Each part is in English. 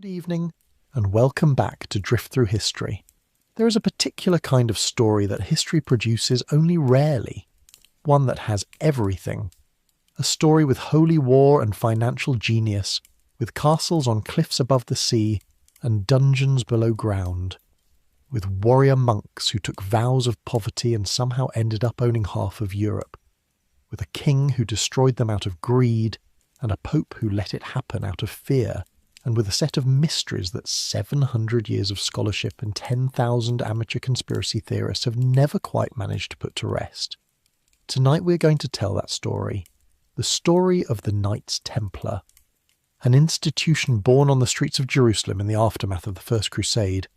Good evening, and welcome back to Drift Through History. There is a particular kind of story that history produces only rarely, one that has everything. A story with holy war and financial genius, with castles on cliffs above the sea and dungeons below ground, with warrior monks who took vows of poverty and somehow ended up owning half of Europe, with a king who destroyed them out of greed and a pope who let it happen out of fear, and with a set of mysteries that 700 years of scholarship and 10,000 amateur conspiracy theorists have never quite managed to put to rest. Tonight we're going to tell that story, the story of the Knights Templar, an institution born on the streets of Jerusalem in the aftermath of the First Crusade,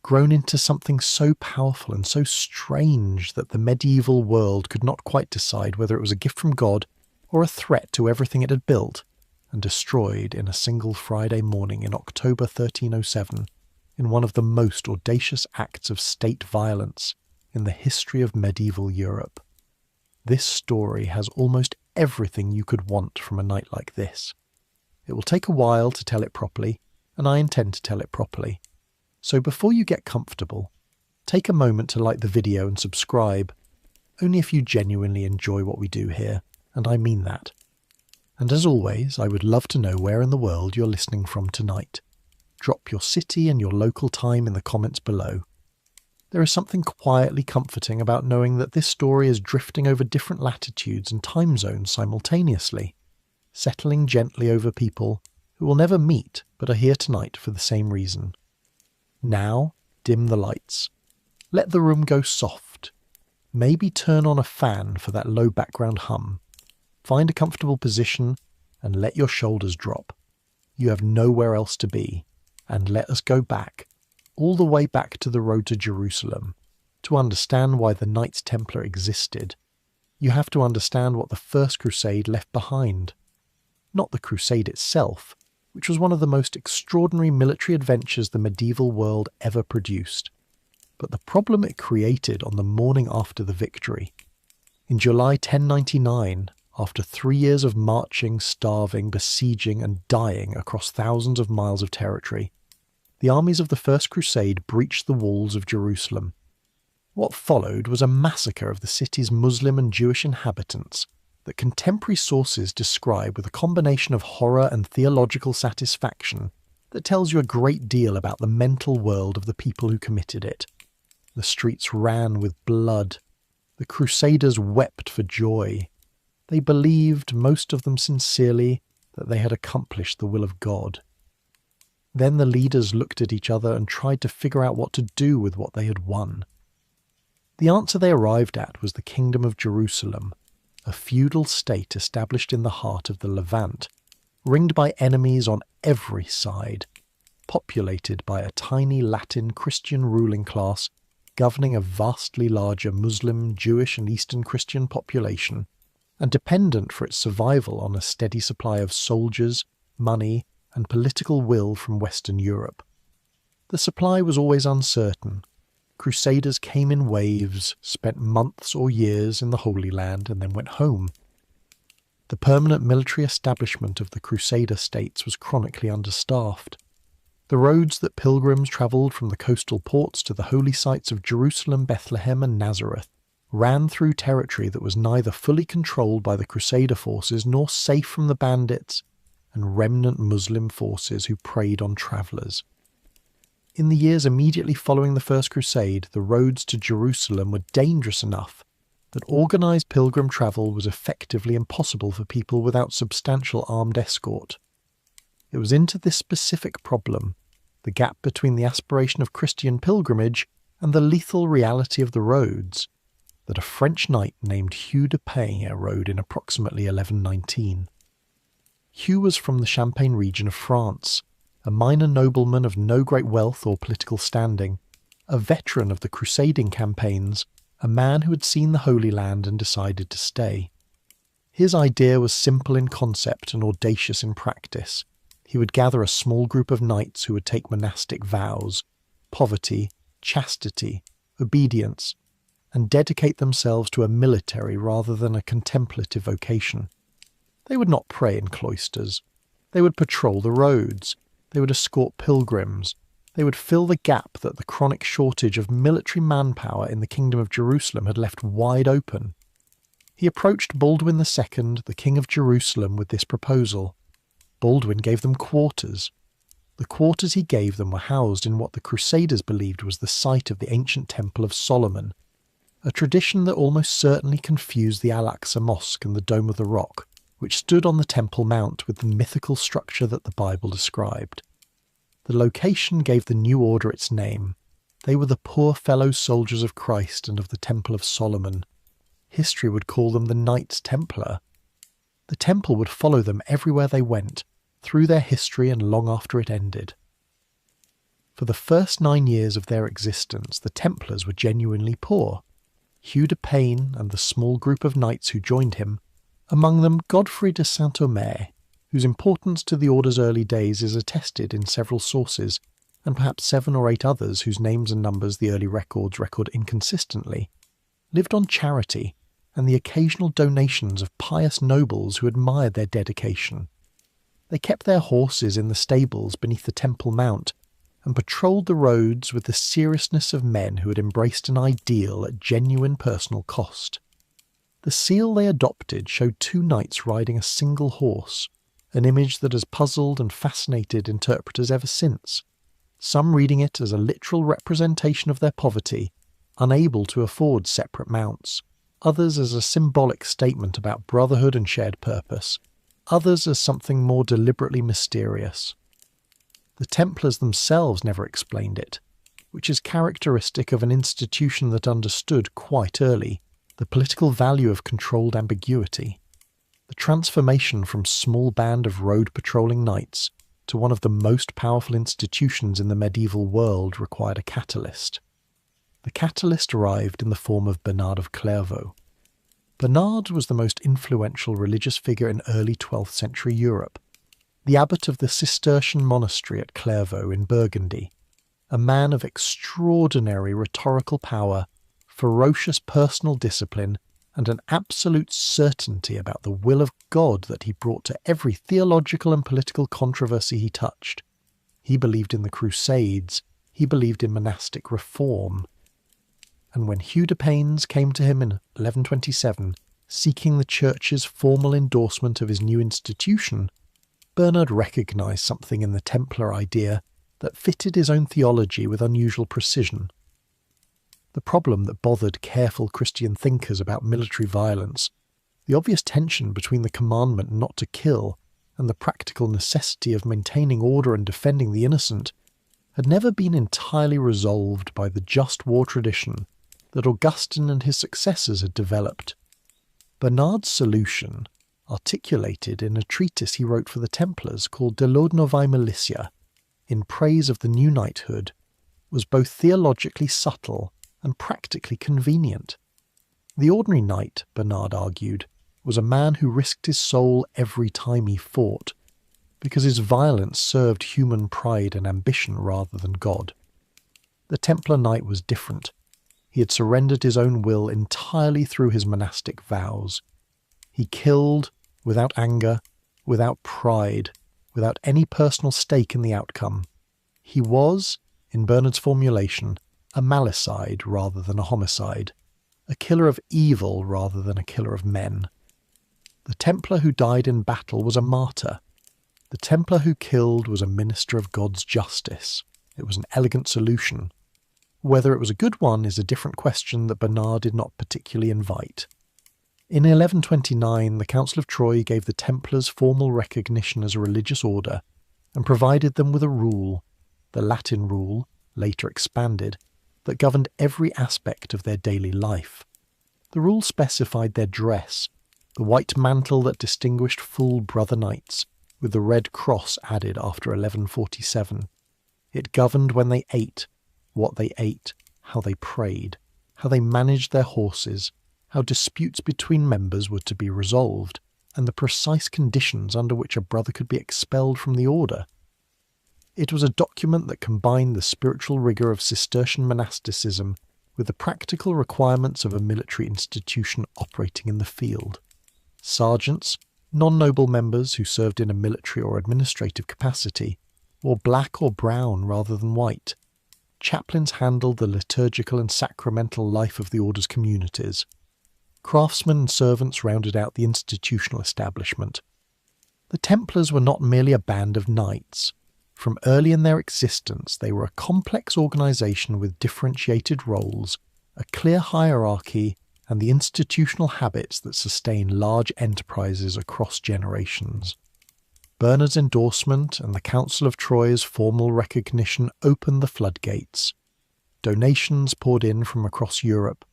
grown into something so powerful and so strange that the medieval world could not quite decide whether it was a gift from God or a threat to everything it had built, and destroyed in a single Friday morning in October 1307 in one of the most audacious acts of state violence in the history of medieval Europe. This story has almost everything you could want from a night like this. It will take a while to tell it properly, and I intend to tell it properly. So before you get comfortable, take a moment to like the video and subscribe, only if you genuinely enjoy what we do here, and I mean that. And as always, I would love to know where in the world you're listening from tonight. Drop your city and your local time in the comments below. There is something quietly comforting about knowing that this story is drifting over different latitudes and time zones simultaneously, settling gently over people who will never meet but are here tonight for the same reason. Now, dim the lights. Let the room go soft. Maybe turn on a fan for that low background hum. Find a comfortable position and let your shoulders drop. You have nowhere else to be, and let us go back, all the way back to the road to Jerusalem. To understand why the Knights Templar existed, you have to understand what the First Crusade left behind. Not the Crusade itself, which was one of the most extraordinary military adventures the medieval world ever produced, but the problem it created on the morning after the victory. In July 1099, after 3 years of marching, starving, besieging and dying across thousands of miles of territory, the armies of the First Crusade breached the walls of Jerusalem. What followed was a massacre of the city's Muslim and Jewish inhabitants that contemporary sources describe with a combination of horror and theological satisfaction that tells you a great deal about the mental world of the people who committed it. The streets ran with blood. The Crusaders wept for joy. They believed, most of them sincerely, that they had accomplished the will of God. Then the leaders looked at each other and tried to figure out what to do with what they had won. The answer they arrived at was the Kingdom of Jerusalem, a feudal state established in the heart of the Levant, ringed by enemies on every side, populated by a tiny Latin Christian ruling class governing a vastly larger Muslim, Jewish and Eastern Christian population, and dependent for its survival on a steady supply of soldiers, money, and political will from Western Europe. The supply was always uncertain. Crusaders came in waves, spent months or years in the Holy Land, and then went home. The permanent military establishment of the Crusader states was chronically understaffed. The roads that pilgrims travelled from the coastal ports to the holy sites of Jerusalem, Bethlehem, and Nazareth ran through territory that was neither fully controlled by the Crusader forces nor safe from the bandits and remnant Muslim forces who preyed on travellers. In the years immediately following the First Crusade, the roads to Jerusalem were dangerous enough that organised pilgrim travel was effectively impossible for people without substantial armed escort. It was into this specific problem, the gap between the aspiration of Christian pilgrimage and the lethal reality of the roads, that a French knight named Hugues de Payens rode in approximately 1119. Hugh was from the Champagne region of France, a minor nobleman of no great wealth or political standing, a veteran of the crusading campaigns, a man who had seen the Holy Land and decided to stay. His idea was simple in concept and audacious in practice. He would gather a small group of knights who would take monastic vows, poverty, chastity, obedience, and dedicate themselves to a military rather than a contemplative vocation. They would not pray in cloisters. They would patrol the roads, They would escort pilgrims. They would fill the gap that the chronic shortage of military manpower in the Kingdom of Jerusalem had left wide open. He approached Baldwin II, the King of Jerusalem, with this proposal. Baldwin gave them quarters. The quarters he gave them were housed in what the Crusaders believed was the site of the ancient Temple of Solomon, a tradition that almost certainly confused the Al-Aqsa Mosque and the Dome of the Rock, which stood on the Temple Mount with the mythical structure that the Bible described. The location gave the new order its name. They were the poor fellow soldiers of Christ and of the Temple of Solomon. History would call them the Knights Templar. The temple would follow them everywhere they went, through their history and long after it ended. For the first 9 years of their existence, the Templars were genuinely poor. Hugues de Payens and the small group of knights who joined him, among them Godfrey de Saint-Omer, whose importance to the order's early days is attested in several sources, and perhaps 7 or 8 others whose names and numbers the early records record inconsistently, lived on charity and the occasional donations of pious nobles who admired their dedication. They kept their horses in the stables beneath the Temple Mount and patrolled the roads with the seriousness of men who had embraced an ideal at genuine personal cost. The seal they adopted showed 2 knights riding a single horse, an image that has puzzled and fascinated interpreters ever since, some reading it as a literal representation of their poverty, unable to afford separate mounts, others as a symbolic statement about brotherhood and shared purpose, others as something more deliberately mysterious. The Templars themselves never explained it, which is characteristic of an institution that understood quite early the political value of controlled ambiguity. The transformation from small band of road-patrolling knights to one of the most powerful institutions in the medieval world required a catalyst. The catalyst arrived in the form of Bernard of Clairvaux. Bernard was the most influential religious figure in early 12th century Europe, the abbot of the Cistercian monastery at Clairvaux in Burgundy, a man of extraordinary rhetorical power, ferocious personal discipline, and an absolute certainty about the will of God that he brought to every theological and political controversy he touched. He believed in the Crusades, he believed in monastic reform. And when Hugues de Payens came to him in 1127, seeking the Church's formal endorsement of his new institution, Bernard recognised something in the Templar idea that fitted his own theology with unusual precision. The problem that bothered careful Christian thinkers about military violence, the obvious tension between the commandment not to kill and the practical necessity of maintaining order and defending the innocent, had never been entirely resolved by the just war tradition that Augustine and his successors had developed. Bernard's solution, articulated in a treatise he wrote for the Templars called De Laude Novae Militia, in praise of the new knighthood, was both theologically subtle and practically convenient. The ordinary knight, Bernard argued, was a man who risked his soul every time he fought, because his violence served human pride and ambition rather than God. The Templar knight was different. He had surrendered his own will entirely through his monastic vows. He killed without anger, without pride, without any personal stake in the outcome. He was, in Bernard's formulation, a malicide rather than a homicide, a killer of evil rather than a killer of men. The Templar who died in battle was a martyr. The Templar who killed was a minister of God's justice. It was an elegant solution. Whether it was a good one is a different question that Bernard did not particularly invite. In 1129, the Council of Troyes gave the Templars formal recognition as a religious order and provided them with a rule, the Latin rule, later expanded, that governed every aspect of their daily life. The rule specified their dress, the white mantle that distinguished full brother knights, with the red cross added after 1147. It governed when they ate, what they ate, how they prayed, how they managed their horses, how disputes between members were to be resolved, and the precise conditions under which a brother could be expelled from the order. It was a document that combined the spiritual rigour of Cistercian monasticism with the practical requirements of a military institution operating in the field. Sergeants, non-noble members who served in a military or administrative capacity, wore black or brown rather than white. Chaplains handled the liturgical and sacramental life of the order's communities. Craftsmen and servants rounded out the institutional establishment. The Templars were not merely a band of knights. From early in their existence, they were a complex organisation with differentiated roles, a clear hierarchy, and the institutional habits that sustain large enterprises across generations. Bernard's endorsement and the Council of Troyes' formal recognition opened the floodgates. Donations poured in from across Europe.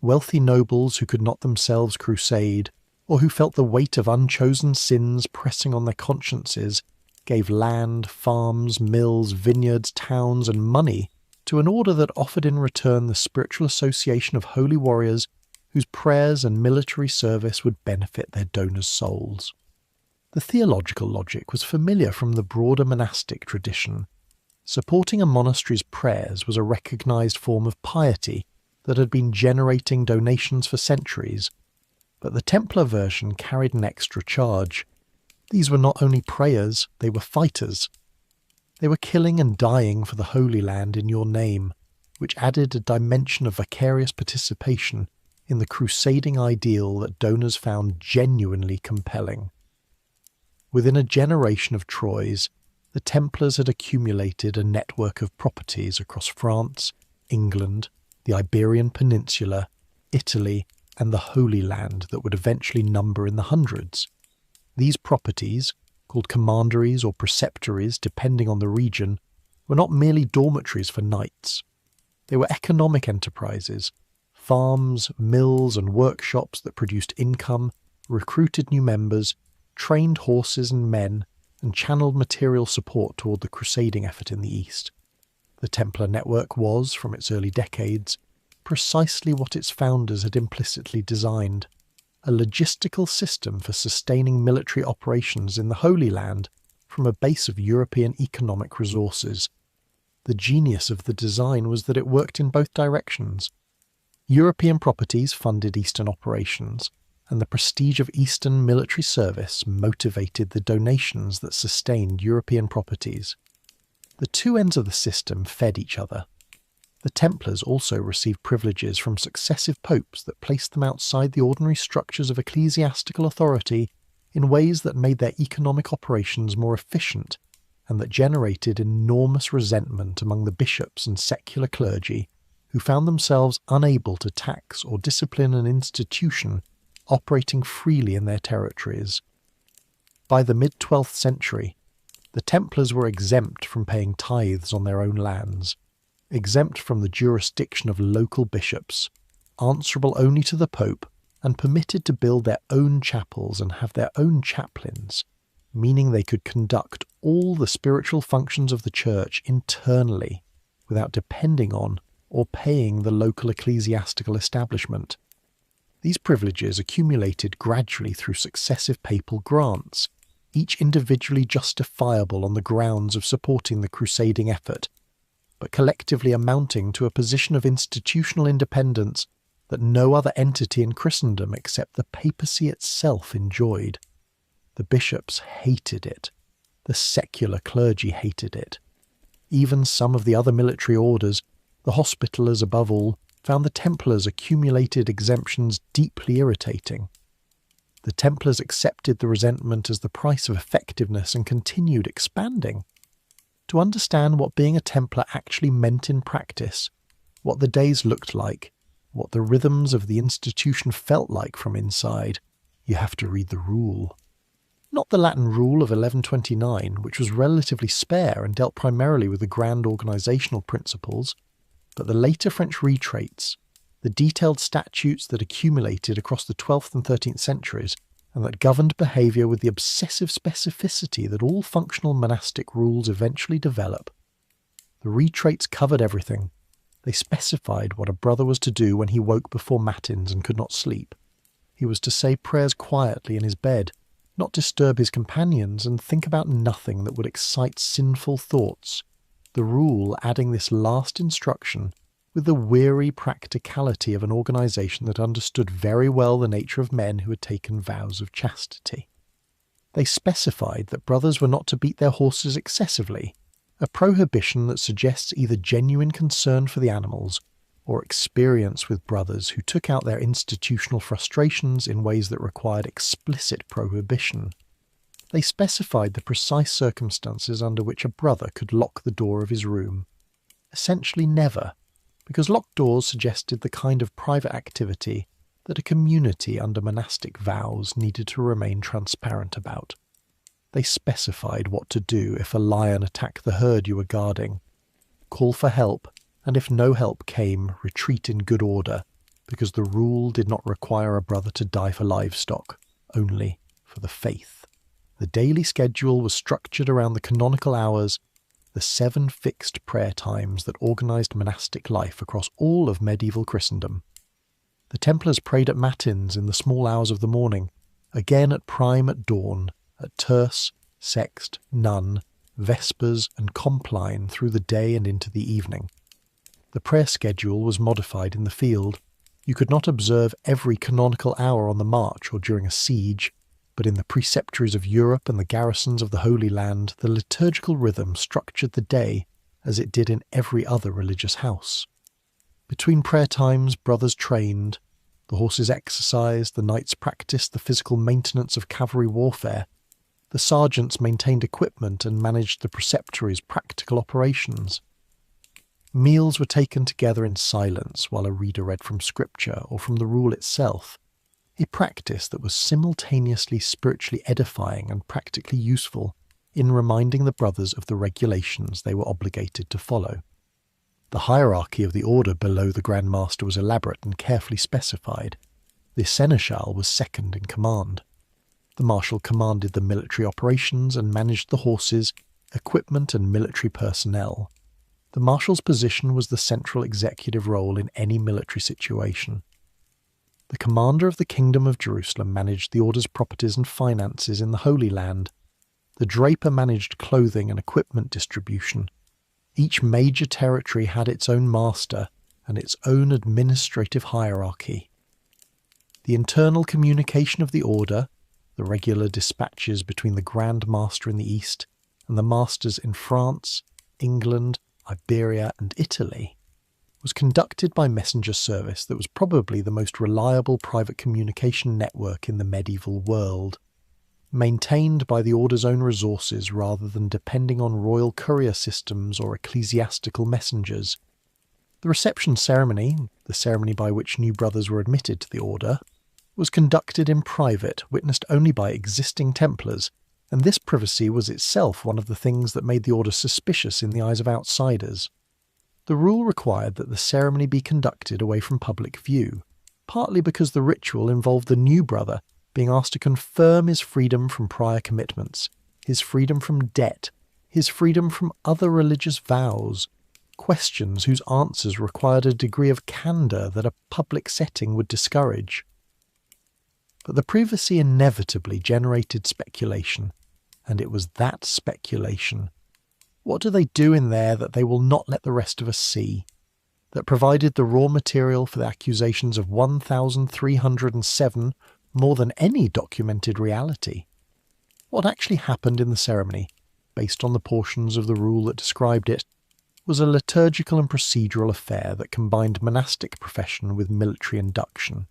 Wealthy nobles who could not themselves crusade, or who felt the weight of unchosen sins pressing on their consciences, gave land, farms, mills, vineyards, towns, and money to an order that offered in return the spiritual association of holy warriors whose prayers and military service would benefit their donors' souls. The theological logic was familiar from the broader monastic tradition. Supporting a monastery's prayers was a recognised form of piety that had been generating donations for centuries, but the Templar version carried an extra charge. These were not only prayers, they were fighters. They were killing and dying for the Holy Land in your name, which added a dimension of vicarious participation in the crusading ideal that donors found genuinely compelling. Within a generation of Troyes, the Templars had accumulated a network of properties across France, England, the Iberian Peninsula, Italy, and the Holy Land that would eventually number in the hundreds. These properties, called commanderies or preceptories depending on the region, were not merely dormitories for knights. They were economic enterprises, farms, mills, and workshops that produced income, recruited new members, trained horses and men, and channeled material support toward the crusading effort in the East. The Templar network was, from its early decades, precisely what its founders had implicitly designed: a logistical system for sustaining military operations in the Holy Land from a base of European economic resources. The genius of the design was that it worked in both directions. European properties funded Eastern operations, and the prestige of Eastern military service motivated the donations that sustained European properties. The two ends of the system fed each other. The Templars also received privileges from successive popes that placed them outside the ordinary structures of ecclesiastical authority in ways that made their economic operations more efficient and that generated enormous resentment among the bishops and secular clergy who found themselves unable to tax or discipline an institution operating freely in their territories. By the mid-12th century, the Templars were exempt from paying tithes on their own lands, exempt from the jurisdiction of local bishops, answerable only to the Pope, and permitted to build their own chapels and have their own chaplains, meaning they could conduct all the spiritual functions of the Church internally, without depending on or paying the local ecclesiastical establishment. These privileges accumulated gradually through successive papal grants, each individually justifiable on the grounds of supporting the crusading effort, but collectively amounting to a position of institutional independence that no other entity in Christendom except the papacy itself enjoyed. The bishops hated it. The secular clergy hated it. Even some of the other military orders, the Hospitallers above all, found the Templars' accumulated exemptions deeply irritating. The Templars accepted the resentment as the price of effectiveness and continued expanding. To understand what being a Templar actually meant in practice, what the days looked like, what the rhythms of the institution felt like from inside, you have to read the rule. Not the Latin rule of 1129, which was relatively spare and dealt primarily with the grand organisational principles, but the later French retraits, the detailed statutes that accumulated across the 12th and 13th centuries, and that governed behaviour with the obsessive specificity that all functional monastic rules eventually develop. The retraits covered everything. They specified what a brother was to do when he woke before matins and could not sleep. He was to say prayers quietly in his bed, not disturb his companions, and think about nothing that would excite sinful thoughts, the rule adding this last instruction with the weary practicality of an organisation that understood very well the nature of men who had taken vows of chastity. They specified that brothers were not to beat their horses excessively, a prohibition that suggests either genuine concern for the animals or experience with brothers who took out their institutional frustrations in ways that required explicit prohibition. They specified the precise circumstances under which a brother could lock the door of his room. Essentially never, because locked doors suggested the kind of private activity that a community under monastic vows needed to remain transparent about. They specified what to do if a lion attacked the herd you were guarding. Call for help, and if no help came, retreat in good order, because the rule did not require a brother to die for livestock, only for the faith. The daily schedule was structured around the canonical hours, the 7 fixed prayer times that organised monastic life across all of medieval Christendom. The Templars prayed at matins in the small hours of the morning, again at prime at dawn, at terce, sext, none, vespers and compline through the day and into the evening. The prayer schedule was modified in the field. You could not observe every canonical hour on the march or during a siege, but in the preceptories of Europe and the garrisons of the Holy Land, the liturgical rhythm structured the day as it did in every other religious house. Between prayer times, brothers trained, the horses exercised, the knights practiced the physical maintenance of cavalry warfare, the sergeants maintained equipment and managed the preceptory's practical operations. Meals were taken together in silence while a reader read from Scripture or from the rule itself, a practice that was simultaneously spiritually edifying and practically useful in reminding the brothers of the regulations they were obligated to follow. The hierarchy of the order below the Grand Master was elaborate and carefully specified. The seneschal was second in command. The marshal commanded the military operations and managed the horses, equipment and military personnel. The marshal's position was the central executive role in any military situation. The commander of the Kingdom of Jerusalem managed the order's properties and finances in the Holy Land. The draper managed clothing and equipment distribution. Each major territory had its own master and its own administrative hierarchy. The internal communication of the order, the regular dispatches between the Grand Master in the East and the masters in France, England, Iberia and Italy, was conducted by messenger service that was probably the most reliable private communication network in the medieval world, maintained by the order's own resources rather than depending on royal courier systems or ecclesiastical messengers. The reception ceremony, the ceremony by which new brothers were admitted to the order, was conducted in private, witnessed only by existing Templars, and this privacy was itself one of the things that made the order suspicious in the eyes of outsiders. The rule required that the ceremony be conducted away from public view, partly because the ritual involved the new brother being asked to confirm his freedom from prior commitments, his freedom from debt, his freedom from other religious vows, questions whose answers required a degree of candour that a public setting would discourage. But the privacy inevitably generated speculation, and it was that speculation. What do they do in there that they will not let the rest of us see? That provided the raw material for the accusations of 1,307 more than any documented reality? What actually happened in the ceremony, based on the portions of the rule that described it, was a liturgical and procedural affair that combined monastic profession with military induction.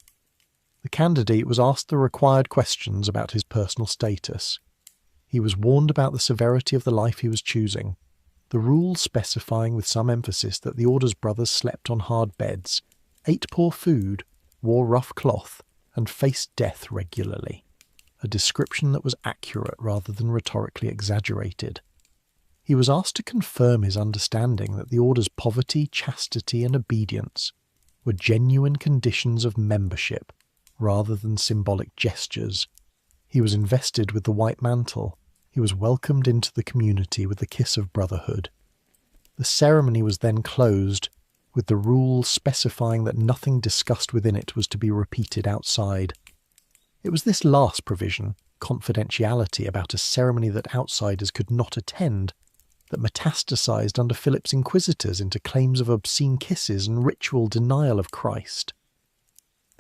The candidate was asked the required questions about his personal status. He was warned about the severity of the life he was choosing, the rules specifying with some emphasis that the order's brothers slept on hard beds, ate poor food, wore rough cloth, and faced death regularly, a description that was accurate rather than rhetorically exaggerated. He was asked to confirm his understanding that the order's poverty, chastity, and obedience were genuine conditions of membership rather than symbolic gestures. He was invested with the white mantle. He was welcomed into the community with the kiss of brotherhood. The ceremony was then closed, with the rule specifying that nothing discussed within it was to be repeated outside. It was this last provision, confidentiality about a ceremony that outsiders could not attend, that metastasized under Philip's inquisitors into claims of obscene kisses and ritual denial of Christ.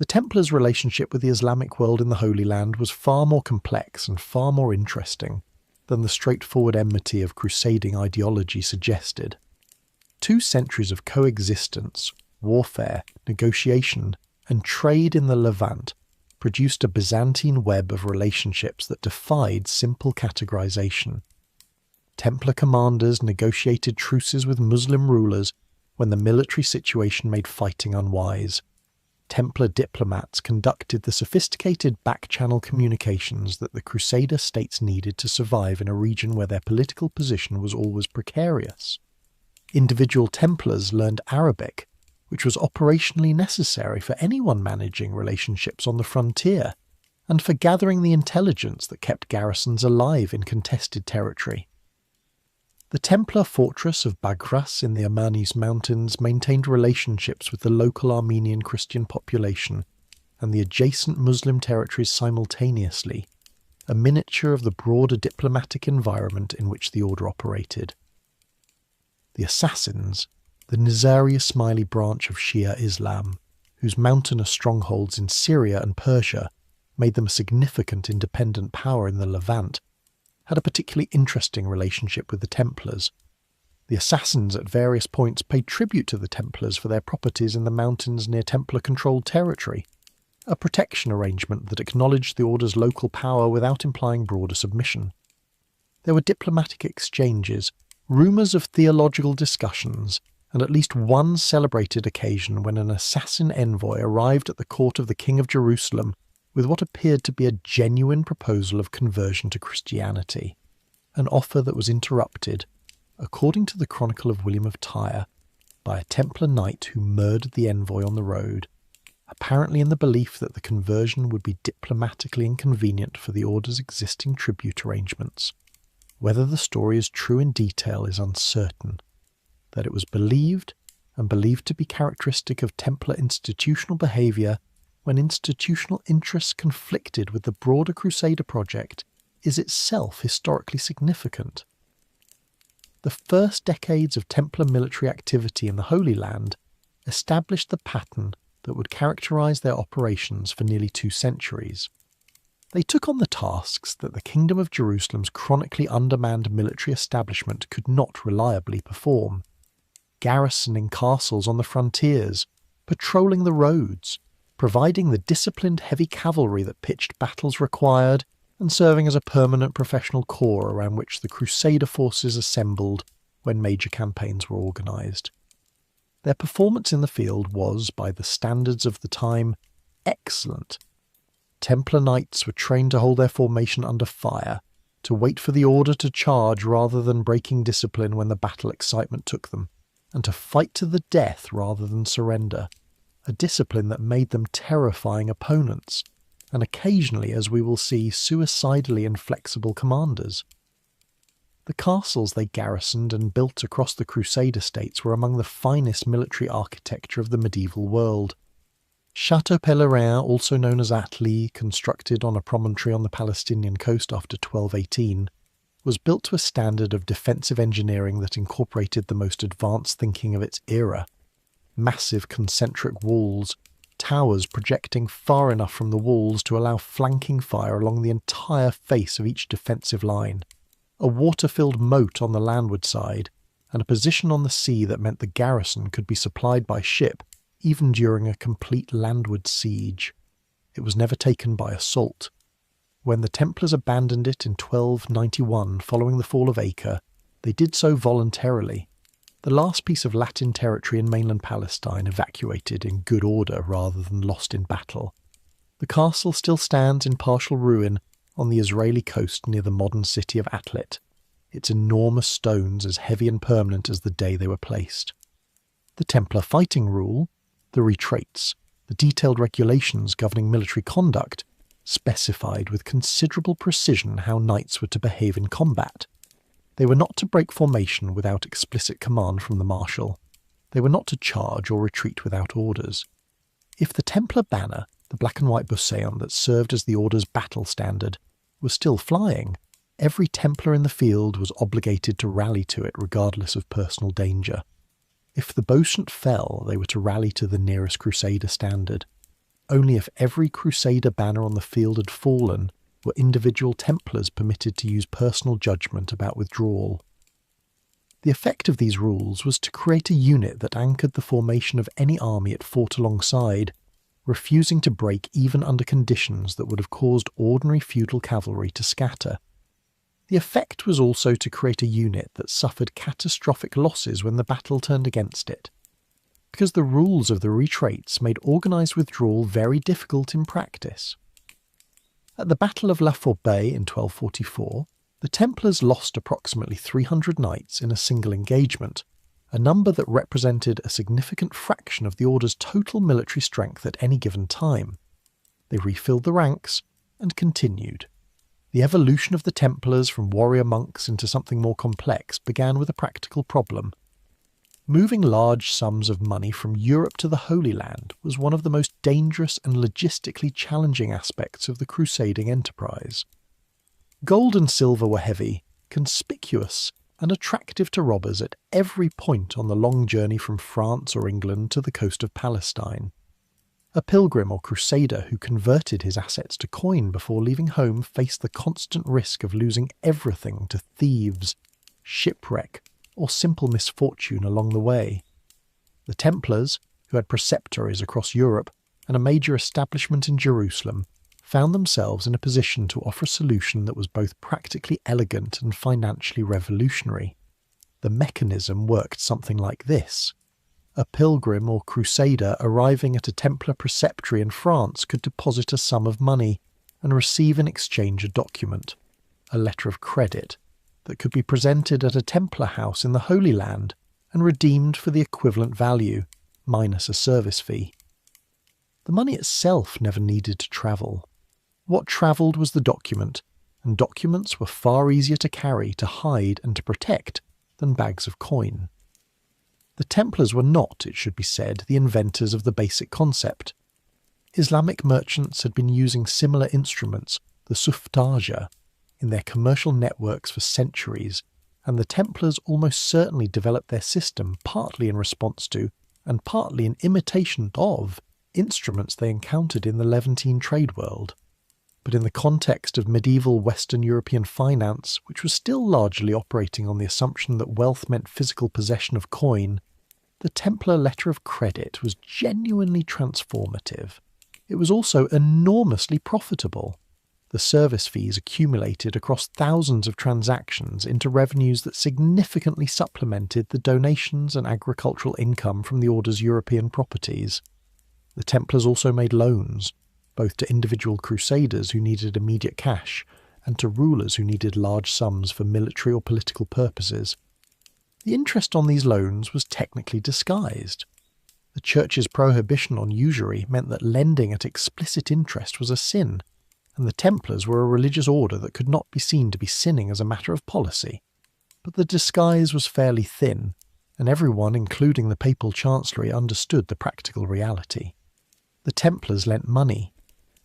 The Templars' relationship with the Islamic world in the Holy Land was far more complex and far more interesting than the straightforward enmity of crusading ideology suggested. 2 centuries of coexistence, warfare, negotiation, and trade in the Levant produced a Byzantine web of relationships that defied simple categorization. Templar commanders negotiated truces with Muslim rulers when the military situation made fighting unwise. Templar diplomats conducted the sophisticated back-channel communications that the Crusader states needed to survive in a region where their political position was always precarious. Individual Templars learned Arabic, which was operationally necessary for anyone managing relationships on the frontier, and for gathering the intelligence that kept garrisons alive in contested territory. The Templar fortress of Bagras in the Amarnis Mountains maintained relationships with the local Armenian Christian population and the adjacent Muslim territories simultaneously, a miniature of the broader diplomatic environment in which the order operated. The Assassins, the Nizari Ismaili branch of Shia Islam, whose mountainous strongholds in Syria and Persia made them a significant independent power in the Levant, had a particularly interesting relationship with the Templars. The Assassins at various points paid tribute to the Templars for their properties in the mountains near Templar-controlled territory, a protection arrangement that acknowledged the order's local power without implying broader submission. There were diplomatic exchanges, rumours of theological discussions, and at least one celebrated occasion when an assassin envoy arrived at the court of the King of Jerusalem with what appeared to be a genuine proposal of conversion to Christianity, an offer that was interrupted, according to the Chronicle of William of Tyre, by a Templar knight who murdered the envoy on the road, apparently in the belief that the conversion would be diplomatically inconvenient for the order's existing tribute arrangements. Whether the story is true in detail is uncertain. That it was believed, and believed to be characteristic of Templar institutional behaviour when institutional interests conflicted with the broader Crusader project, is itself historically significant. The first decades of Templar military activity in the Holy Land established the pattern that would characterise their operations for nearly 2 centuries. They took on the tasks that the Kingdom of Jerusalem's chronically undermanned military establishment could not reliably perform, garrisoning castles on the frontiers, patrolling the roads, providing the disciplined heavy cavalry that pitched battles required, and serving as a permanent professional corps around which the Crusader forces assembled when major campaigns were organised. Their performance in the field was, by the standards of the time, excellent. Templar knights were trained to hold their formation under fire, to wait for the order to charge rather than breaking discipline when the battle excitement took them, and to fight to the death rather than surrender, a discipline that made them terrifying opponents, and occasionally, as we will see, suicidally inflexible commanders. The castles they garrisoned and built across the Crusader states were among the finest military architecture of the medieval world. Château Pèlerin, also known as Atli, constructed on a promontory on the Palestinian coast after 1218, was built to a standard of defensive engineering that incorporated the most advanced thinking of its era. Massive concentric walls, towers projecting far enough from the walls to allow flanking fire along the entire face of each defensive line, a water-filled moat on the landward side, and a position on the sea that meant the garrison could be supplied by ship even during a complete landward siege. It was never taken by assault. When the Templars abandoned it in 1291 following the fall of Acre, they did so voluntarily, the last piece of Latin territory in mainland Palestine evacuated in good order rather than lost in battle. The castle still stands in partial ruin on the Israeli coast near the modern city of Atlit, its enormous stones as heavy and permanent as the day they were placed. The Templar fighting rule, the retraits, the detailed regulations governing military conduct, specified with considerable precision how knights were to behave in combat. They were not to break formation without explicit command from the marshal. They were not to charge or retreat without orders. If the Templar banner, the black and white Beauséant that served as the order's battle standard, was still flying, every Templar in the field was obligated to rally to it regardless of personal danger. If the Beauséant fell, they were to rally to the nearest Crusader standard. only if every Crusader banner on the field had fallen were individual Templars permitted to use personal judgment about withdrawal. The effect of these rules was to create a unit that anchored the formation of any army it fought alongside, refusing to break even under conditions that would have caused ordinary feudal cavalry to scatter. The effect was also to create a unit that suffered catastrophic losses when the battle turned against it, because the rules of the retreats made organised withdrawal very difficult in practice. At the Battle of La Fourbaye in 1244, the Templars lost approximately 300 knights in a single engagement, a number that represented a significant fraction of the Order's total military strength at any given time. They refilled the ranks and continued. The evolution of the Templars from warrior monks into something more complex began with a practical problem. Moving large sums of money from Europe to the Holy Land was one of the most dangerous and logistically challenging aspects of the crusading enterprise. Gold and silver were heavy, conspicuous, and attractive to robbers at every point on the long journey from France or England to the coast of Palestine. A pilgrim or crusader who converted his assets to coin before leaving home faced the constant risk of losing everything to thieves, shipwreck, or simple misfortune along the way. The Templars, who had preceptories across Europe and a major establishment in Jerusalem, found themselves in a position to offer a solution that was both practically elegant and financially revolutionary. The mechanism worked something like this. A pilgrim or crusader arriving at a Templar preceptory in France could deposit a sum of money and receive in exchange a document, a letter of credit, that could be presented at a Templar house in the Holy Land and redeemed for the equivalent value, minus a service fee. The money itself never needed to travel. What travelled was the document, and documents were far easier to carry, to hide and to protect than bags of coin. The Templars were not, it should be said, the inventors of the basic concept. Islamic merchants had been using similar instruments, the suftaja, in their commercial networks for centuries, and the Templars almost certainly developed their system partly in response to, and partly in imitation of, instruments they encountered in the Levantine trade world. But in the context of medieval Western European finance, which was still largely operating on the assumption that wealth meant physical possession of coin, the Templar letter of credit was genuinely transformative. It was also enormously profitable. The service fees accumulated across thousands of transactions into revenues that significantly supplemented the donations and agricultural income from the Order's European properties. The Templars also made loans, both to individual crusaders who needed immediate cash and to rulers who needed large sums for military or political purposes. The interest on these loans was technically disguised. The Church's prohibition on usury meant that lending at explicit interest was a sin, and the Templars were a religious order that could not be seen to be sinning as a matter of policy. But the disguise was fairly thin, and everyone, including the papal chancellery, understood the practical reality. The Templars lent money.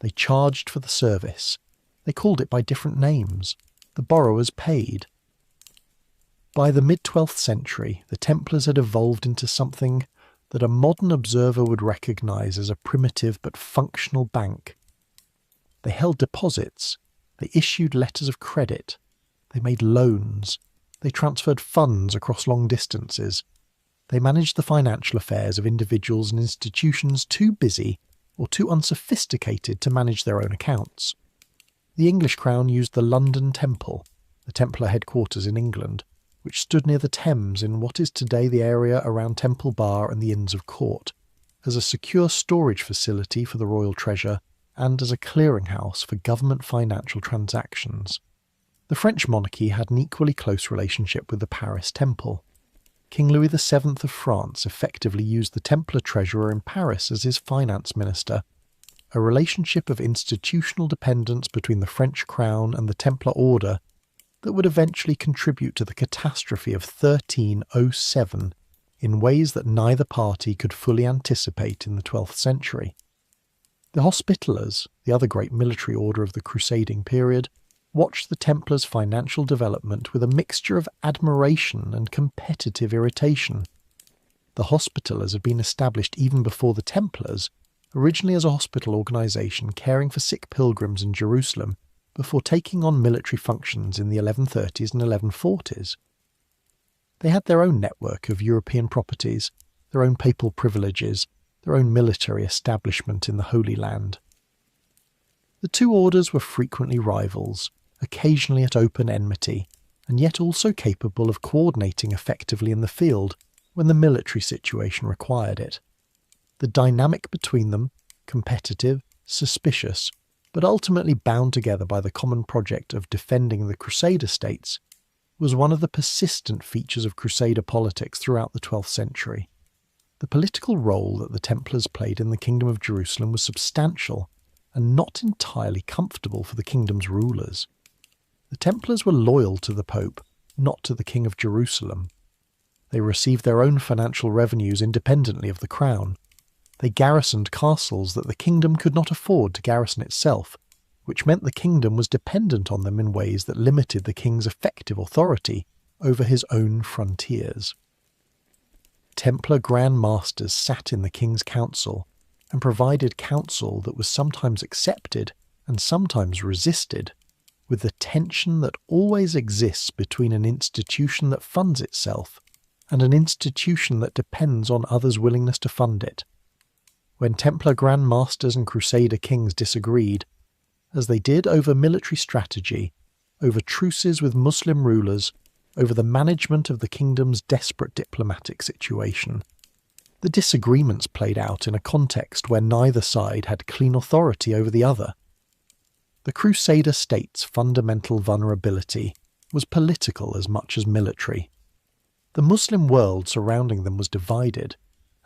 They charged for the service. They called it by different names. The borrowers paid. By the mid-12th century, the Templars had evolved into something that a modern observer would recognise as a primitive but functional bank. They held deposits. They issued letters of credit. They made loans. They transferred funds across long distances. They managed the financial affairs of individuals and institutions too busy or too unsophisticated to manage their own accounts. The English crown used the London Temple, the Templar headquarters in England, which stood near the Thames in what is today the area around Temple Bar and the Inns of Court, as a secure storage facility for the royal treasure and as a clearinghouse for government financial transactions. The French monarchy had an equally close relationship with the Paris Temple. King Louis VII of France effectively used the Templar treasurer in Paris as his finance minister, a relationship of institutional dependence between the French crown and the Templar order that would eventually contribute to the catastrophe of 1307 in ways that neither party could fully anticipate in the 12th century. The Hospitallers, the other great military order of the crusading period, watched the Templars' financial development with a mixture of admiration and competitive irritation. The Hospitallers had been established even before the Templars, originally as a hospital organisation caring for sick pilgrims in Jerusalem before taking on military functions in the 1130s and 1140s. They had their own network of European properties, their own papal privileges, their own military establishment in the Holy Land. The two orders were frequently rivals, occasionally at open enmity, and yet also capable of coordinating effectively in the field when the military situation required it. The dynamic between them, competitive, suspicious, but ultimately bound together by the common project of defending the Crusader states, was one of the persistent features of Crusader politics throughout the 12th century. The political role that the Templars played in the Kingdom of Jerusalem was substantial and not entirely comfortable for the kingdom's rulers. The Templars were loyal to the Pope, not to the King of Jerusalem. They received their own financial revenues independently of the crown. They garrisoned castles that the kingdom could not afford to garrison itself, which meant the kingdom was dependent on them in ways that limited the king's effective authority over his own frontiers. Templar Grand Masters sat in the king's council and provided counsel that was sometimes accepted and sometimes resisted, with the tension that always exists between an institution that funds itself and an institution that depends on others' willingness to fund it. When Templar Grand Masters and Crusader kings disagreed, as they did over military strategy, over truces with Muslim rulers, over the management of the kingdom's desperate diplomatic situation, the disagreements played out in a context where neither side had clean authority over the other. The Crusader state's fundamental vulnerability was political as much as military. The Muslim world surrounding them was divided,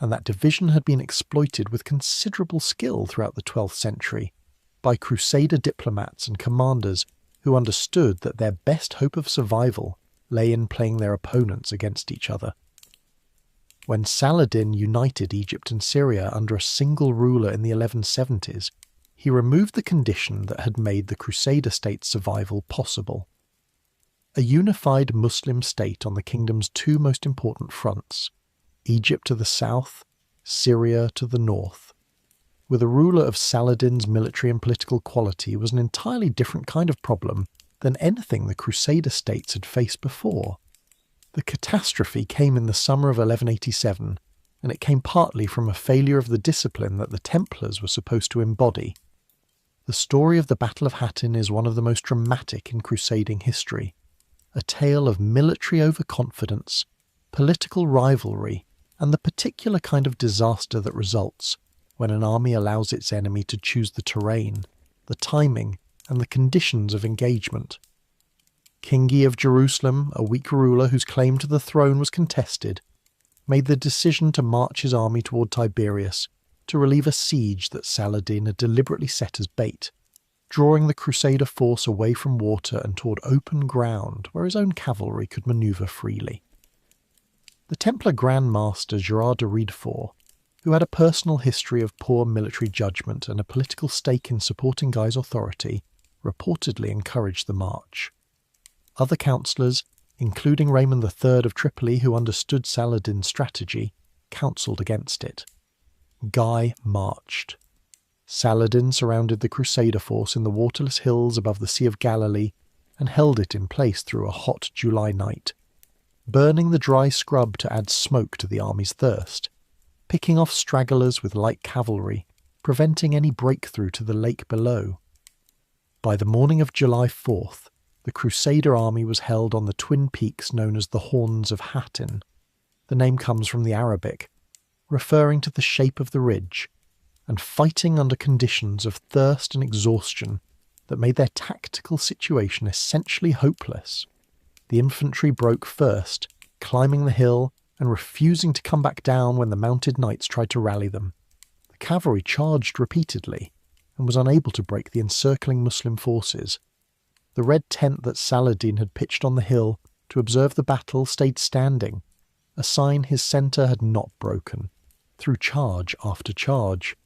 and that division had been exploited with considerable skill throughout the 12th century by Crusader diplomats and commanders who understood that their best hope of survival lay in playing their opponents against each other. When Saladin united Egypt and Syria under a single ruler in the 1170s, he removed the condition that had made the Crusader state's survival possible. A unified Muslim state on the kingdom's two most important fronts, Egypt to the south, Syria to the north, with a ruler of Saladin's military and political quality, was an entirely different kind of problem than anything the Crusader states had faced before. The catastrophe came in the summer of 1187, and it came partly from a failure of the discipline that the Templars were supposed to embody. The story of the Battle of Hattin is one of the most dramatic in crusading history, a tale of military overconfidence, political rivalry, and the particular kind of disaster that results when an army allows its enemy to choose the terrain, the timing, and the conditions of engagement. Kingi of Jerusalem, a weak ruler whose claim to the throne was contested, made the decision to march his army toward Tiberias to relieve a siege that Saladin had deliberately set as bait, drawing the Crusader force away from water and toward open ground where his own cavalry could manoeuvre freely. The Templar Grand Master Gerard de Riedefort, who had a personal history of poor military judgment and a political stake in supporting Guy's authority, reportedly encouraged the march. Other councillors, including Raymond III of Tripoli, who understood Saladin's strategy, counselled against it. Guy marched. Saladin surrounded the Crusader force in the waterless hills above the Sea of Galilee and held it in place through a hot July night, burning the dry scrub to add smoke to the army's thirst, picking off stragglers with light cavalry, preventing any breakthrough to the lake below. By the morning of July 4th, the Crusader army was held on the twin peaks known as the Horns of Hattin. The name comes from the Arabic, referring to the shape of the ridge, and fighting under conditions of thirst and exhaustion that made their tactical situation essentially hopeless. The infantry broke first, climbing the hill and refusing to come back down when the mounted knights tried to rally them. The cavalry charged repeatedly and was unable to break the encircling Muslim forces. The red tent that Saladin had pitched on the hill to observe the battle stayed standing, a sign his centre had not broken, through charge after charge.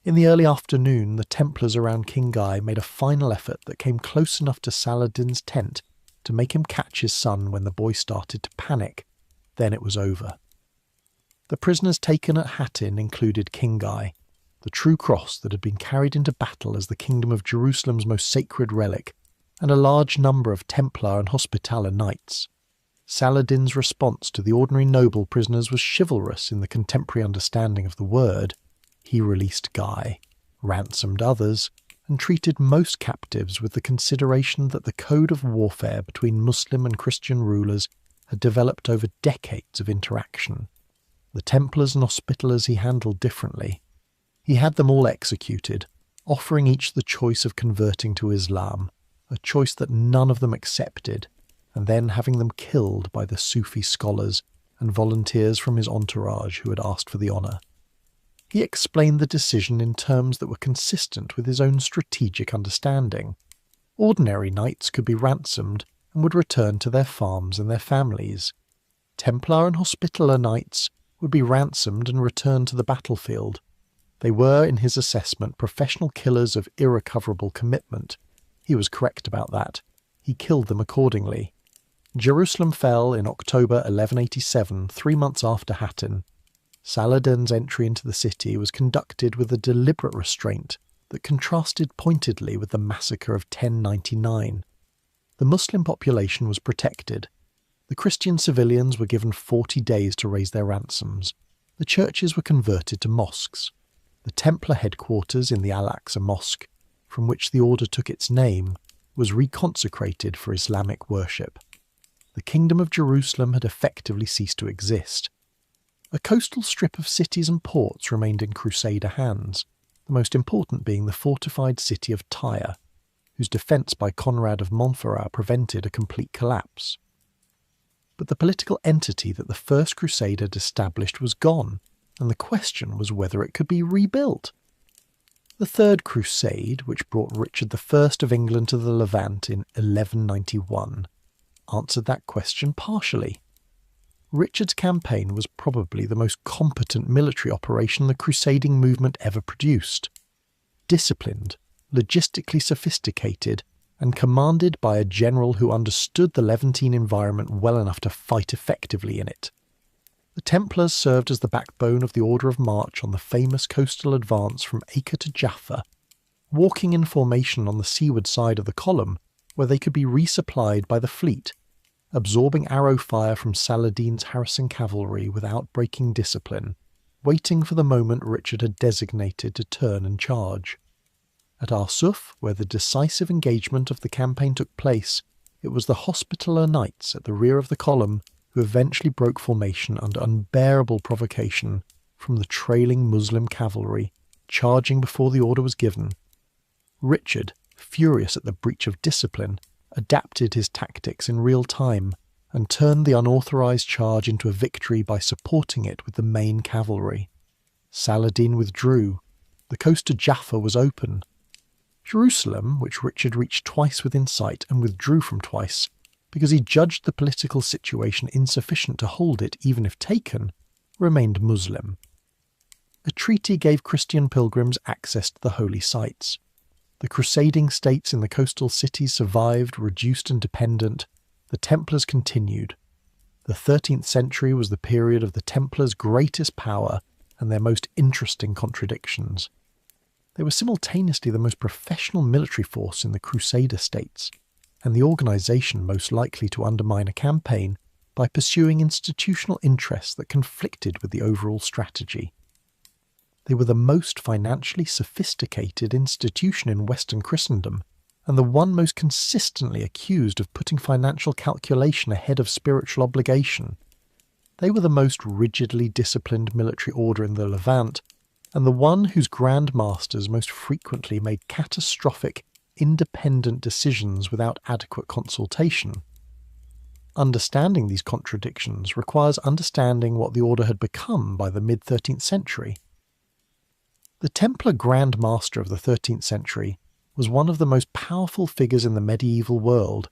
In the early afternoon, the Templars around King Guy made a final effort that came close enough to Saladin's tent to make him catch his son when the boy started to panic. Then it was over. The prisoners taken at Hattin included King Guy, the true cross that had been carried into battle as the Kingdom of Jerusalem's most sacred relic, and a large number of Templar and Hospitaller knights. Saladin's response to the ordinary noble prisoners was chivalrous in the contemporary understanding of the word. He released Guy, ransomed others, and treated most captives with the consideration that the code of warfare between Muslim and Christian rulers had developed over decades of interaction. The Templars and Hospitallers he handled differently. He had them all executed, offering each the choice of converting to Islam, a choice that none of them accepted, and then having them killed by the Sufi scholars and volunteers from his entourage who had asked for the honour. He explained the decision in terms that were consistent with his own strategic understanding. Ordinary knights could be ransomed and would return to their farms and their families. Templar and Hospitaller knights would be ransomed and returned to the battlefield. They were, in his assessment, professional killers of irrecoverable commitment. He was correct about that. He killed them accordingly. Jerusalem fell in October 1187, 3 months after Hattin. Saladin's entry into the city was conducted with a deliberate restraint that contrasted pointedly with the massacre of 1099. The Muslim population was protected. The Christian civilians were given 40 days to raise their ransoms. The churches were converted to mosques. The Templar headquarters in the Al-Aqsa Mosque, from which the order took its name, was reconsecrated for Islamic worship. The Kingdom of Jerusalem had effectively ceased to exist. A coastal strip of cities and ports remained in Crusader hands, the most important being the fortified city of Tyre, whose defence by Conrad of Montferrat prevented a complete collapse. But the political entity that the First Crusade had established was gone, and the question was whether it could be rebuilt. The Third Crusade, which brought Richard I of England to the Levant in 1191, answered that question partially. Richard's campaign was probably the most competent military operation the crusading movement ever produced. Disciplined, logistically sophisticated, and commanded by a general who understood the Levantine environment well enough to fight effectively in it. The Templars served as the backbone of the order of march on the famous coastal advance from Acre to Jaffa, walking in formation on the seaward side of the column where they could be resupplied by the fleet, absorbing arrow fire from Saladin's harassing cavalry without breaking discipline, waiting for the moment Richard had designated to turn and charge. At Arsuf, where the decisive engagement of the campaign took place, it was the Hospitaller knights at the rear of the column who eventually broke formation under unbearable provocation from the trailing Muslim cavalry, charging before the order was given. Richard, furious at the breach of discipline, adapted his tactics in real time and turned the unauthorized charge into a victory by supporting it with the main cavalry. Saladin withdrew. The coast to Jaffa was open. Jerusalem, which Richard reached twice within sight and withdrew from twice, because he judged the political situation insufficient to hold it even if taken, remained Muslim. A treaty gave Christian pilgrims access to the holy sites. The crusading states in the coastal cities survived, reduced and dependent. The Templars continued. The 13th century was the period of the Templars' greatest power and their most interesting contradictions. They were simultaneously the most professional military force in the Crusader states, and the organisation most likely to undermine a campaign by pursuing institutional interests that conflicted with the overall strategy. They were the most financially sophisticated institution in Western Christendom, and the one most consistently accused of putting financial calculation ahead of spiritual obligation. They were the most rigidly disciplined military order in the Levant, and the one whose Grand Masters most frequently made catastrophic, independent decisions without adequate consultation. Understanding these contradictions requires understanding what the order had become by the mid-13th century. The Templar Grand Master of the 13th century was one of the most powerful figures in the medieval world,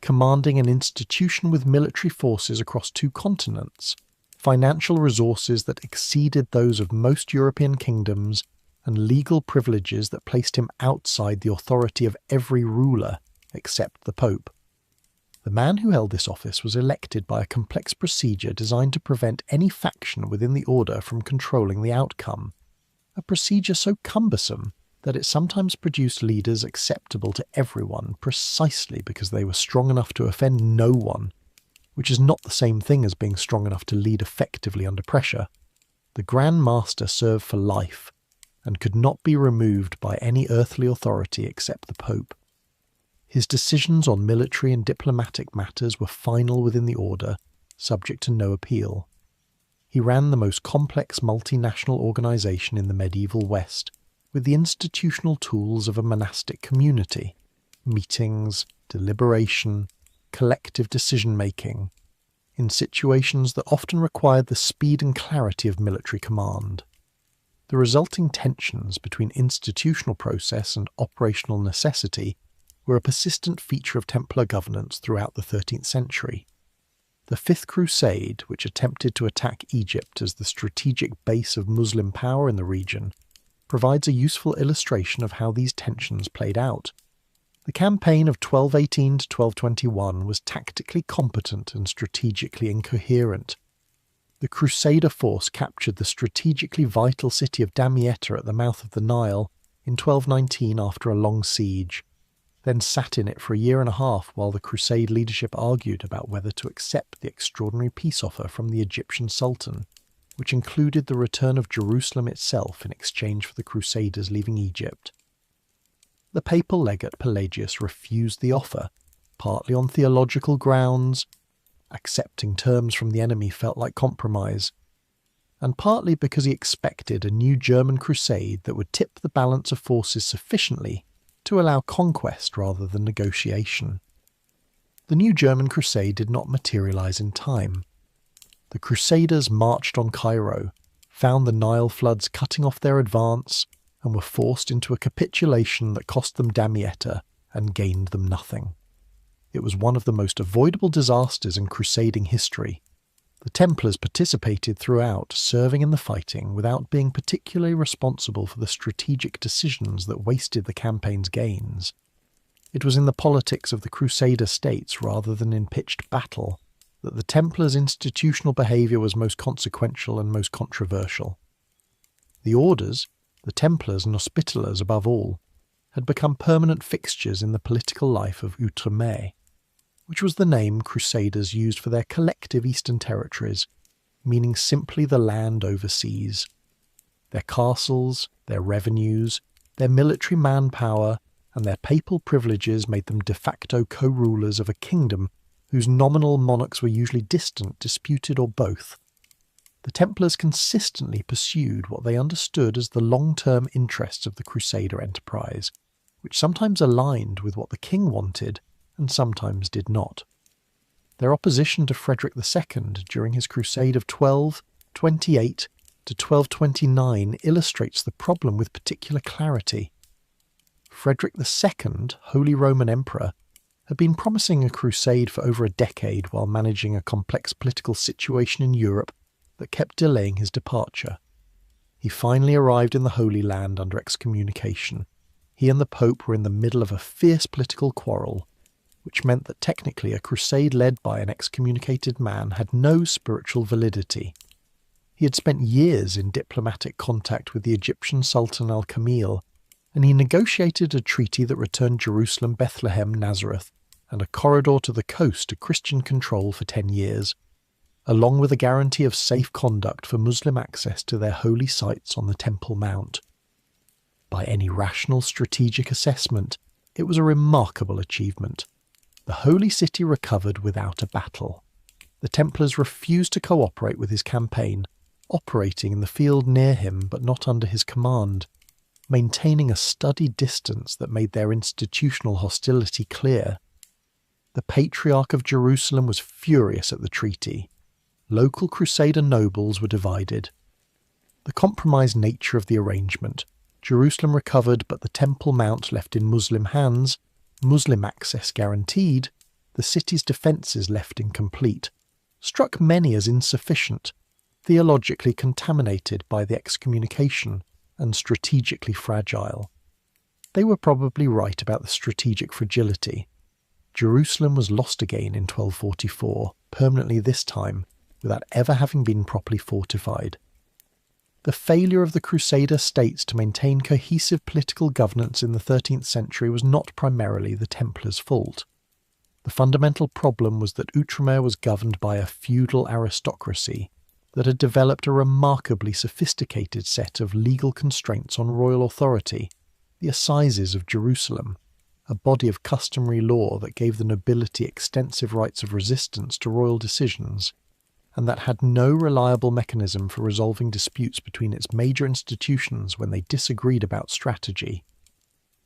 commanding an institution with military forces across 2 continents, financial resources that exceeded those of most European kingdoms, and legal privileges that placed him outside the authority of every ruler except the Pope. The man who held this office was elected by a complex procedure designed to prevent any faction within the order from controlling the outcome. a procedure so cumbersome that it sometimes produced leaders acceptable to everyone precisely because they were strong enough to offend no one, which is not the same thing as being strong enough to lead effectively under pressure. The Grand Master served for life and could not be removed by any earthly authority except the Pope. His decisions on military and diplomatic matters were final within the order, subject to no appeal. He ran the most complex multinational organisation in the medieval West, with the institutional tools of a monastic community: meetings, deliberation, collective decision-making, in situations that often required the speed and clarity of military command. The resulting tensions between institutional process and operational necessity were a persistent feature of Templar governance throughout the 13th century. The Fifth Crusade, which attempted to attack Egypt as the strategic base of Muslim power in the region, provides a useful illustration of how these tensions played out. The campaign of 1218 to 1221 was tactically competent and strategically incoherent. The Crusader force captured the strategically vital city of Damietta at the mouth of the Nile in 1219 after a long siege, then sat in it for a year and a half while the Crusade leadership argued about whether to accept the extraordinary peace offer from the Egyptian Sultan, which included the return of Jerusalem itself in exchange for the Crusaders leaving Egypt. The papal legate Pelagius refused the offer, partly on theological grounds. Accepting terms from the enemy felt like compromise, and partly because he expected a new German crusade that would tip the balance of forces sufficiently to allow conquest rather than negotiation. The new German crusade did not materialize in time. The Crusaders marched on Cairo, found the Nile floods cutting off their advance, and were forced into a capitulation that cost them Damietta and gained them nothing. It was one of the most avoidable disasters in crusading history. The Templars participated throughout, serving in the fighting without being particularly responsible for the strategic decisions that wasted the campaign's gains. It was in the politics of the Crusader states rather than in pitched battle that the Templars' institutional behaviour was most consequential and most controversial. The orders, the Templars and Hospitallers above all, had become permanent fixtures in the political life of Outremer, which was the name Crusaders used for their collective eastern territories, meaning simply the land overseas. Their castles, their revenues, their military manpower, and their papal privileges made them de facto co-rulers of a kingdom whose nominal monarchs were usually distant, disputed, or both. The Templars consistently pursued what they understood as the long-term interests of the Crusader enterprise, which sometimes aligned with what the king wanted and sometimes did not. Their opposition to Frederick II during his crusade of 1228 to 1229 illustrates the problem with particular clarity. Frederick II, Holy Roman Emperor, had been promising a crusade for over a decade while managing a complex political situation in Europe that kept delaying his departure. He finally arrived in the Holy Land under excommunication. He and the Pope were in the middle of a fierce political quarrel, which meant that technically a crusade led by an excommunicated man had no spiritual validity. He had spent years in diplomatic contact with the Egyptian Sultan al-Kamil, and he negotiated a treaty that returned Jerusalem, Bethlehem, Nazareth, and a corridor to the coast to Christian control for 10 years, along with a guarantee of safe conduct for Muslim access to their holy sites on the Temple Mount. By any rational strategic assessment, it was a remarkable achievement. The Holy City recovered without a battle. The Templars refused to cooperate with his campaign, operating in the field near him but not under his command, maintaining a studied distance that made their institutional hostility clear. The Patriarch of Jerusalem was furious at the treaty. Local Crusader nobles were divided. The compromised nature of the arrangement, Jerusalem recovered but the Temple Mount left in Muslim hands, Muslim access guaranteed, the city's defences left incomplete, struck many as insufficient, theologically contaminated by the excommunication, and strategically fragile. They were probably right about the strategic fragility. Jerusalem was lost again in 1244, permanently this time, without ever having been properly fortified. The failure of the Crusader states to maintain cohesive political governance in the 13th century was not primarily the Templars' fault. The fundamental problem was that Outremer was governed by a feudal aristocracy that had developed a remarkably sophisticated set of legal constraints on royal authority, the Assizes of Jerusalem, a body of customary law that gave the nobility extensive rights of resistance to royal decisions, and that had no reliable mechanism for resolving disputes between its major institutions when they disagreed about strategy.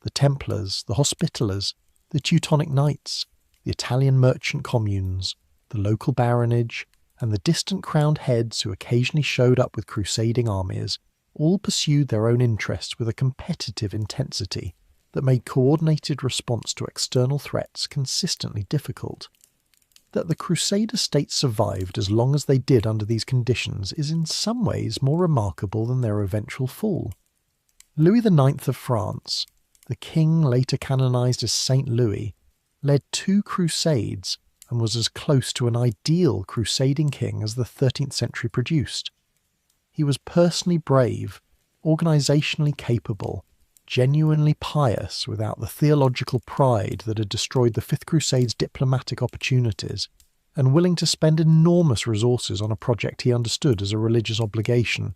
The Templars, the Hospitallers, the Teutonic Knights, the Italian merchant communes, the local baronage, and the distant crowned heads who occasionally showed up with crusading armies all pursued their own interests with a competitive intensity that made coordinated response to external threats consistently difficult. That the Crusader states survived as long as they did under these conditions is in some ways more remarkable than their eventual fall. Louis IX of France, the king later canonised as Saint Louis, led 2 crusades and was as close to an ideal crusading king as the 13th century produced. He was personally brave, organisationally capable, genuinely pious without the theological pride that had destroyed the Fifth Crusade's diplomatic opportunities, and willing to spend enormous resources on a project he understood as a religious obligation.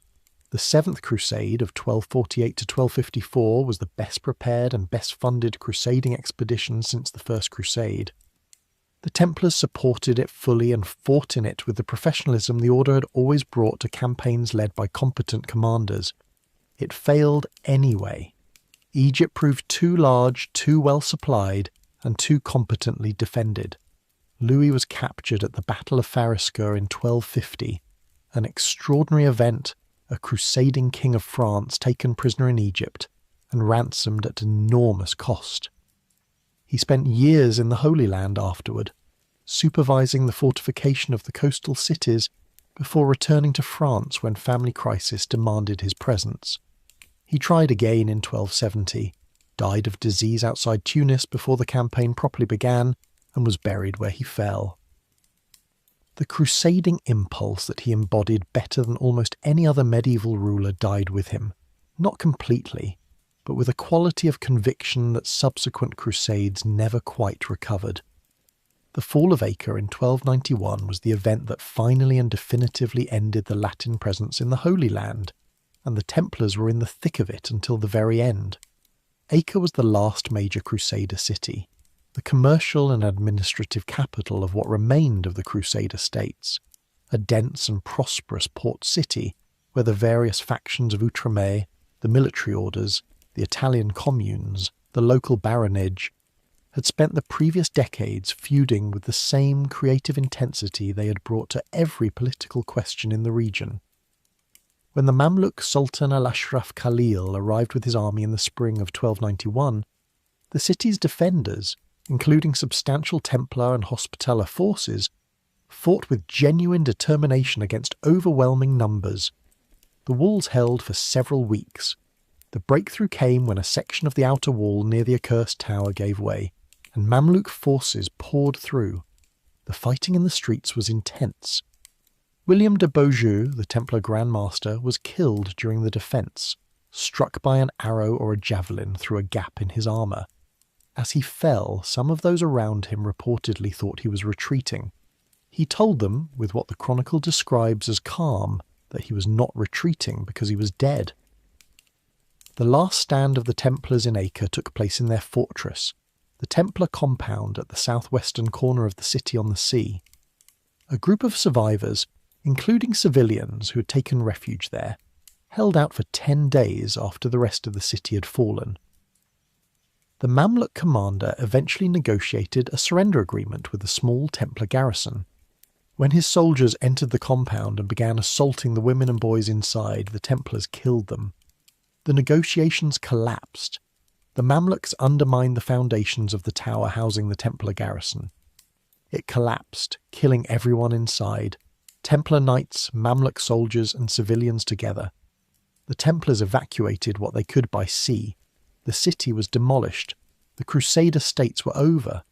The Seventh Crusade of 1248 to 1254 was the best prepared and best funded crusading expedition since the First Crusade. The Templars supported it fully and fought in it with the professionalism the order had always brought to campaigns led by competent commanders. It failed anyway. Egypt proved too large, too well supplied, and too competently defended. Louis was captured at the Battle of Fariska in 1250, an extraordinary event, a crusading king of France taken prisoner in Egypt and ransomed at enormous cost. He spent years in the Holy Land afterward, supervising the fortification of the coastal cities before returning to France when family crisis demanded his presence. He tried again in 1270, died of disease outside Tunis before the campaign properly began, and was buried where he fell. The crusading impulse that he embodied better than almost any other medieval ruler died with him, not completely, but with a quality of conviction that subsequent crusades never quite recovered. The fall of Acre in 1291 was the event that finally and definitively ended the Latin presence in the Holy Land, and the Templars were in the thick of it until the very end. Acre was the last major Crusader city, the commercial and administrative capital of what remained of the Crusader states, a dense and prosperous port city where the various factions of Outremer, the military orders, the Italian communes, the local baronage, had spent the previous decades feuding with the same creative intensity they had brought to every political question in the region. When the Mamluk Sultan al-Ashraf Khalil arrived with his army in the spring of 1291, the city's defenders, including substantial Templar and Hospitaller forces, fought with genuine determination against overwhelming numbers. The walls held for several weeks. The breakthrough came when a section of the outer wall near the accursed tower gave way, and Mamluk forces poured through. The fighting in the streets was intense. William de Beaujeu, the Templar Grand Master, was killed during the defence, struck by an arrow or a javelin through a gap in his armour. As he fell, some of those around him reportedly thought he was retreating. He told them, with what the chronicle describes as calm, that he was not retreating because he was dead. The last stand of the Templars in Acre took place in their fortress, the Templar compound at the southwestern corner of the city on the sea. A group of survivors, including civilians who had taken refuge there, held out for 10 days after the rest of the city had fallen. The Mamluk commander eventually negotiated a surrender agreement with a small Templar garrison. When his soldiers entered the compound and began assaulting the women and boys inside, the Templars killed them. The negotiations collapsed. The Mamluks undermined the foundations of the tower housing the Templar garrison. It collapsed, killing everyone inside, Templar knights, Mamluk soldiers and civilians together. The Templars evacuated what they could by sea. The city was demolished. The Crusader states were over.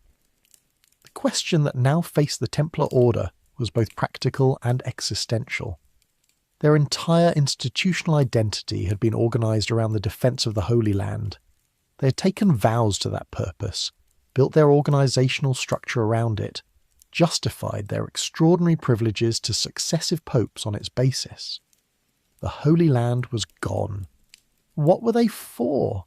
The question that now faced the Templar order was both practical and existential. Their entire institutional identity had been organised around the defence of the Holy Land. They had taken vows to that purpose, built their organisational structure around it, justified their extraordinary privileges to successive popes on its basis. The Holy Land was gone. What were they for?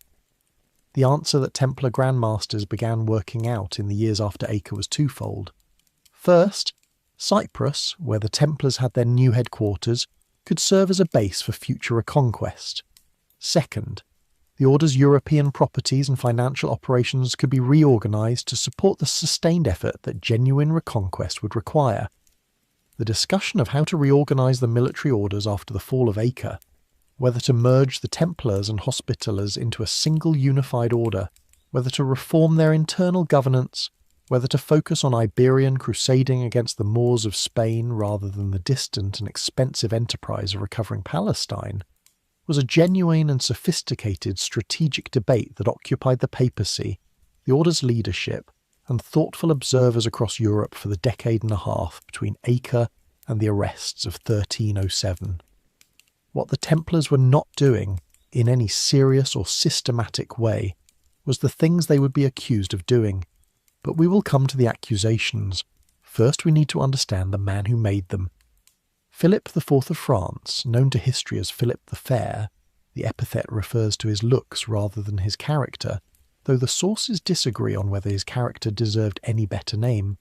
The answer that Templar Grandmasters began working out in the years after Acre was twofold. First, Cyprus, where the Templars had their new headquarters, could serve as a base for future reconquest. Second, the Order's European properties and financial operations could be reorganised to support the sustained effort that genuine reconquest would require. The discussion of how to reorganise the military orders after the fall of Acre, whether to merge the Templars and Hospitallers into a single unified order, whether to reform their internal governance, whether to focus on Iberian crusading against the Moors of Spain rather than the distant and expensive enterprise of recovering Palestine, was a genuine and sophisticated strategic debate that occupied the papacy, the Order's leadership, and thoughtful observers across Europe for the decade and a half between Acre and the arrests of 1307. What the Templars were not doing, in any serious or systematic way, was the things they would be accused of doing. But we will come to the accusations. First we need to understand the man who made them. Philip IV of France, known to history as Philip the Fair, the epithet refers to his looks rather than his character, though the sources disagree on whether his character deserved any better name,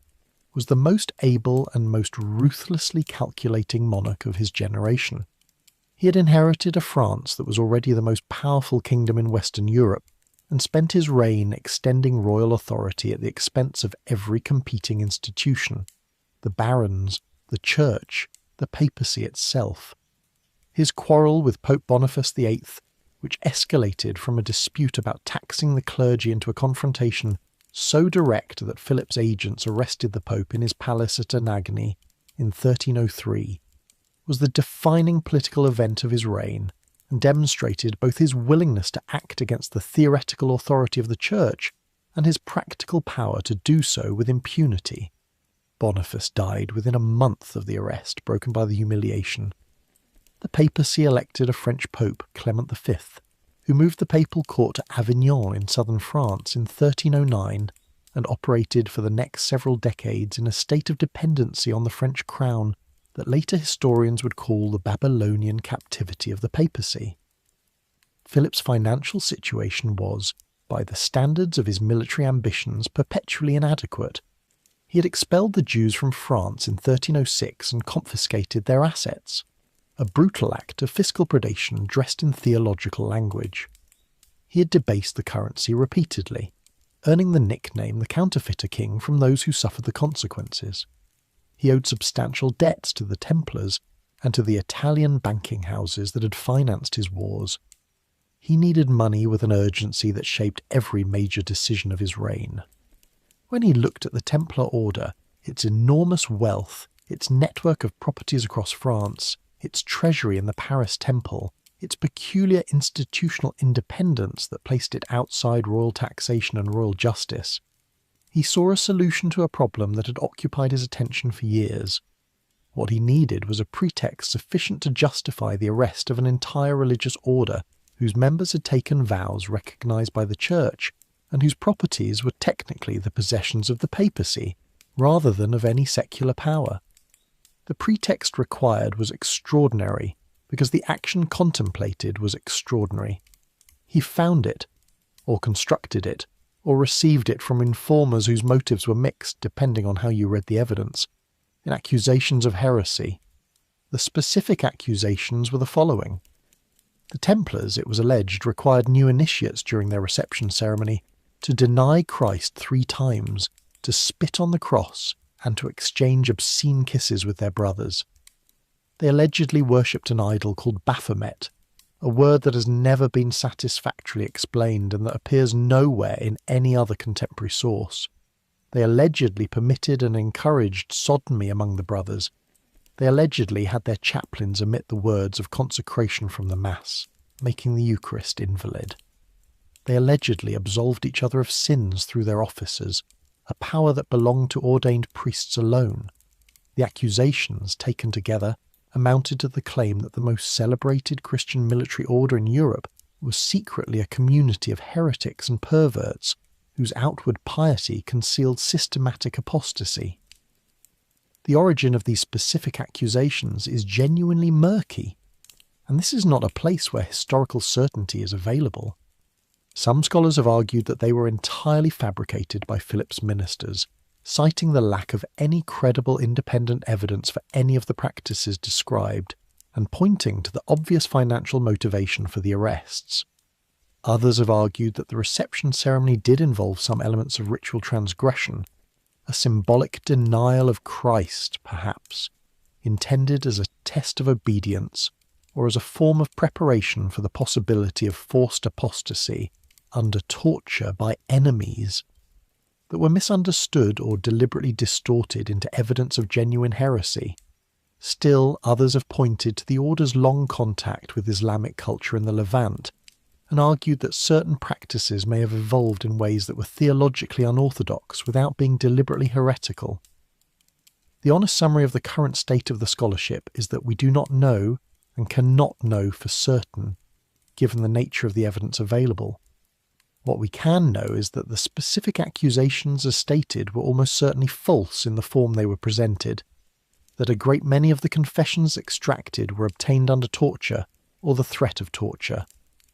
was the most able and most ruthlessly calculating monarch of his generation. He had inherited a France that was already the most powerful kingdom in Western Europe, and spent his reign extending royal authority at the expense of every competing institution, the barons, the church, the papacy itself. His quarrel with Pope Boniface VIII, which escalated from a dispute about taxing the clergy into a confrontation so direct that Philip's agents arrested the Pope in his palace at Anagni in 1303, was the defining political event of his reign, and demonstrated both his willingness to act against the theoretical authority of the Church and his practical power to do so with impunity. Boniface died within a month of the arrest, broken by the humiliation. The papacy elected a French pope, Clement V, who moved the papal court to Avignon in southern France in 1309 and operated for the next several decades in a state of dependency on the French crown that later historians would call the Babylonian captivity of the papacy. Philip's financial situation was, by the standards of his military ambitions, perpetually inadequate. He had expelled the Jews from France in 1306 and confiscated their assets, a brutal act of fiscal predation dressed in theological language. He had debased the currency repeatedly, earning the nickname the counterfeiter king from those who suffered the consequences. He owed substantial debts to the Templars and to the Italian banking houses that had financed his wars. He needed money with an urgency that shaped every major decision of his reign. When he looked at the Templar order, its enormous wealth, its network of properties across France, its treasury in the Paris Temple, its peculiar institutional independence that placed it outside royal taxation and royal justice, he saw a solution to a problem that had occupied his attention for years. What he needed was a pretext sufficient to justify the arrest of an entire religious order whose members had taken vows recognised by the Church and whose properties were technically the possessions of the papacy, rather than of any secular power. The pretext required was extraordinary, because the action contemplated was extraordinary. He found it, or constructed it, or received it from informers whose motives were mixed, depending on how you read the evidence, in accusations of heresy. The specific accusations were the following. The Templars, it was alleged, required new initiates during their reception ceremony to deny Christ 3 times, to spit on the cross, and to exchange obscene kisses with their brothers. They allegedly worshipped an idol called Baphomet, a word that has never been satisfactorily explained and that appears nowhere in any other contemporary source. They allegedly permitted and encouraged sodomy among the brothers. They allegedly had their chaplains omit the words of consecration from the Mass, making the Eucharist invalid. They allegedly absolved each other of sins through their officers, a power that belonged to ordained priests alone. The accusations, taken together, amounted to the claim that the most celebrated Christian military order in Europe was secretly a community of heretics and perverts whose outward piety concealed systematic apostasy. The origin of these specific accusations is genuinely murky, and this is not a place where historical certainty is available. Some scholars have argued that they were entirely fabricated by Philip's ministers, citing the lack of any credible independent evidence for any of the practices described, and pointing to the obvious financial motivation for the arrests. Others have argued that the reception ceremony did involve some elements of ritual transgression, a symbolic denial of Christ, perhaps, intended as a test of obedience or as a form of preparation for the possibility of forced apostasy under torture by enemies, that were misunderstood or deliberately distorted into evidence of genuine heresy. Still, others have pointed to the order's long contact with Islamic culture in the Levant, and argued that certain practices may have evolved in ways that were theologically unorthodox without being deliberately heretical. The honest summary of the current state of the scholarship is that we do not know and cannot know for certain, given the nature of the evidence available. What we can know is that the specific accusations as stated were almost certainly false in the form they were presented, that a great many of the confessions extracted were obtained under torture or the threat of torture,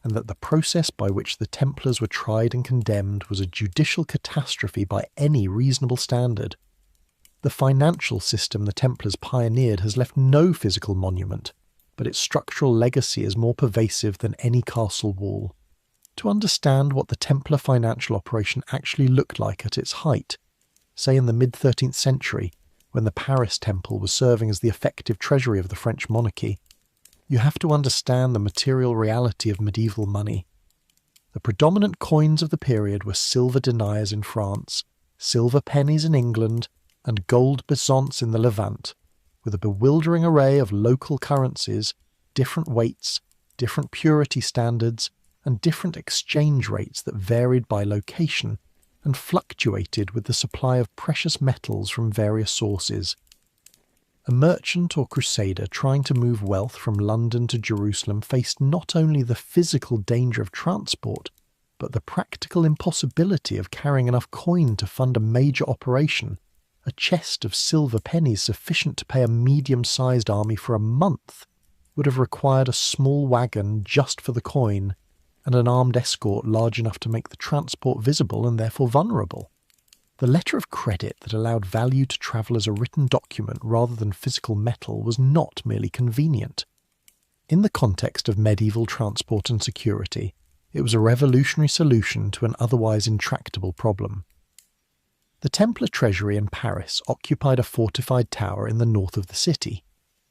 and that the process by which the Templars were tried and condemned was a judicial catastrophe by any reasonable standard. The financial system the Templars pioneered has left no physical monument, but its structural legacy is more pervasive than any castle wall. To understand what the Templar financial operation actually looked like at its height, say in the mid-13th century, when the Paris Temple was serving as the effective treasury of the French monarchy, you have to understand the material reality of medieval money. The predominant coins of the period were silver deniers in France, silver pennies in England, and gold bezants in the Levant, with a bewildering array of local currencies, different weights, different purity standards, and different exchange rates that varied by location and fluctuated with the supply of precious metals from various sources. A merchant or crusader trying to move wealth from London to Jerusalem faced not only the physical danger of transport, but the practical impossibility of carrying enough coin to fund a major operation. A chest of silver pennies sufficient to pay a medium-sized army for a month would have required a small wagon just for the coin, and an armed escort large enough to make the transport visible and therefore vulnerable. The letter of credit that allowed value to travel as a written document rather than physical metal was not merely convenient. In the context of medieval transport and security, it was a revolutionary solution to an otherwise intractable problem. The Templar treasury in Paris occupied a fortified tower in the north of the city,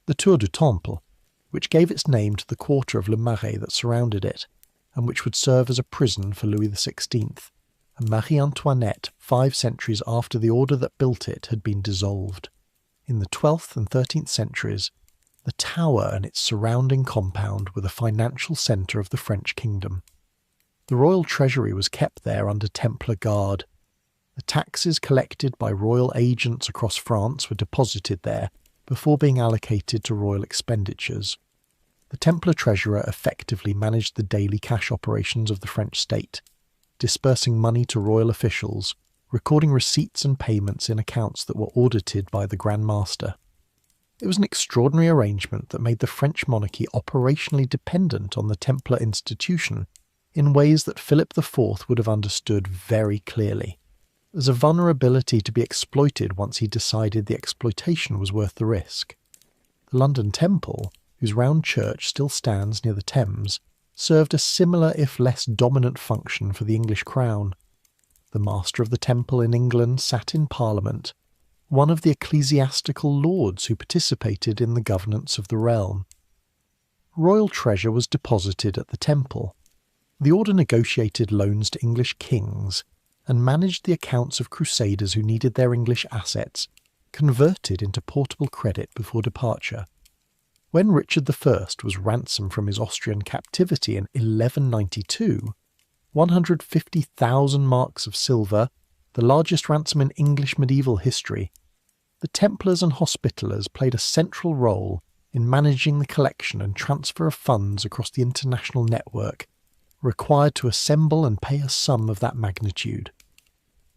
the Tour du Temple, which gave its name to the quarter of Le Marais that surrounded it, and which would serve as a prison for Louis XVI. And Marie Antoinette 5 centuries after the order that built it had been dissolved. In the 12th and 13th centuries, the tower and its surrounding compound were the financial centre of the French kingdom. The royal treasury was kept there under Templar guard. The taxes collected by royal agents across France were deposited there before being allocated to royal expenditures. The Templar treasurer effectively managed the daily cash operations of the French state, dispersing money to royal officials, recording receipts and payments in accounts that were audited by the Grand Master. It was an extraordinary arrangement that made the French monarchy operationally dependent on the Templar institution in ways that Philip IV would have understood very clearly. As a vulnerability to be exploited once he decided the exploitation was worth the risk. The London Temple, whose round church still stands near the Thames, served a similar if less dominant function for the English crown. The Master of the Temple in England sat in Parliament, one of the ecclesiastical lords who participated in the governance of the realm. Royal treasure was deposited at the Temple. The order negotiated loans to English kings and managed the accounts of crusaders who needed their English assets converted into portable credit before departure. When Richard I was ransomed from his Austrian captivity in 1192, 150,000 marks of silver, the largest ransom in English medieval history, the Templars and Hospitallers played a central role in managing the collection and transfer of funds across the international network required to assemble and pay a sum of that magnitude.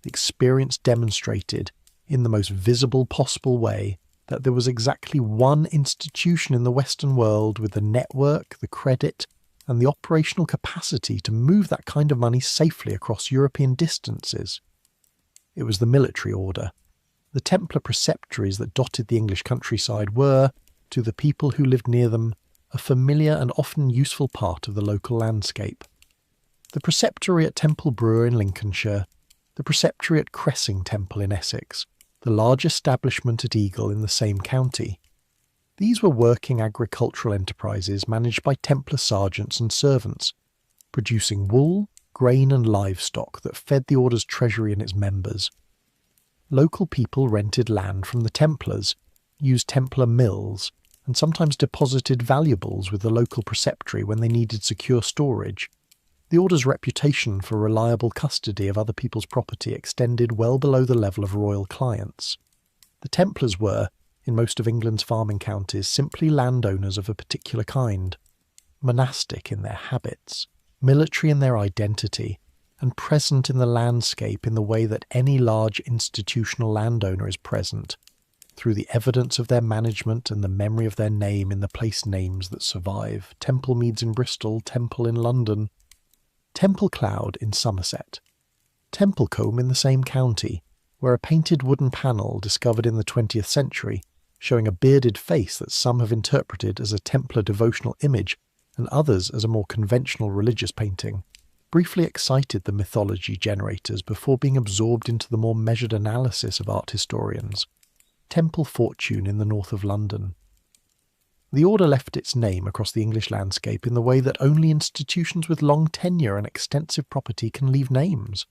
The experience demonstrated, in the most visible possible way, that there was exactly one institution in the Western world with the network, the credit, and the operational capacity to move that kind of money safely across European distances. It was the military order. The Templar preceptories that dotted the English countryside were, to the people who lived near them, a familiar and often useful part of the local landscape. The preceptory at Temple Brewer in Lincolnshire, the preceptory at Cressing Temple in Essex, the large establishment at Eagle in the same county. These were working agricultural enterprises managed by Templar sergeants and servants, producing wool, grain and livestock that fed the order's treasury and its members. Local people rented land from the Templars, used Templar mills, and sometimes deposited valuables with the local preceptory when they needed secure storage. The order's reputation for reliable custody of other people's property extended well below the level of royal clients. The Templars were, in most of England's farming counties, simply landowners of a particular kind, monastic in their habits, military in their identity, and present in the landscape in the way that any large institutional landowner is present, through the evidence of their management and the memory of their name in the place names that survive: Temple Meads in Bristol, Temple in London, Temple Cloud in Somerset, Templecombe in the same county, where a painted wooden panel discovered in the 20th century, showing a bearded face that some have interpreted as a Templar devotional image and others as a more conventional religious painting, briefly excited the mythology generators before being absorbed into the more measured analysis of art historians. Temple Fortune in the north of London. The order left its name across the English landscape in the way that only institutions with long tenure and extensive property can leave names,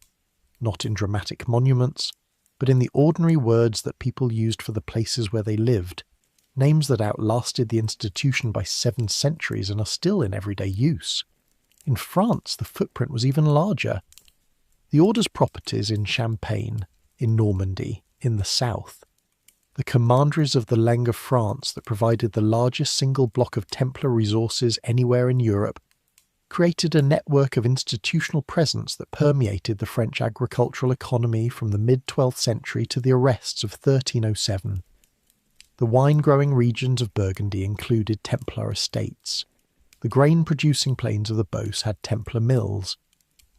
not in dramatic monuments, but in the ordinary words that people used for the places where they lived, names that outlasted the institution by 7 centuries and are still in everyday use. In France, the footprint was even larger. The order's properties in Champagne, in Normandy, in the south, the commanderies of the Langue of France that provided the largest single block of Templar resources anywhere in Europe, created a network of institutional presence that permeated the French agricultural economy from the mid-12th century to the arrests of 1307. The wine-growing regions of Burgundy included Templar estates. The grain-producing plains of the Beauce had Templar mills.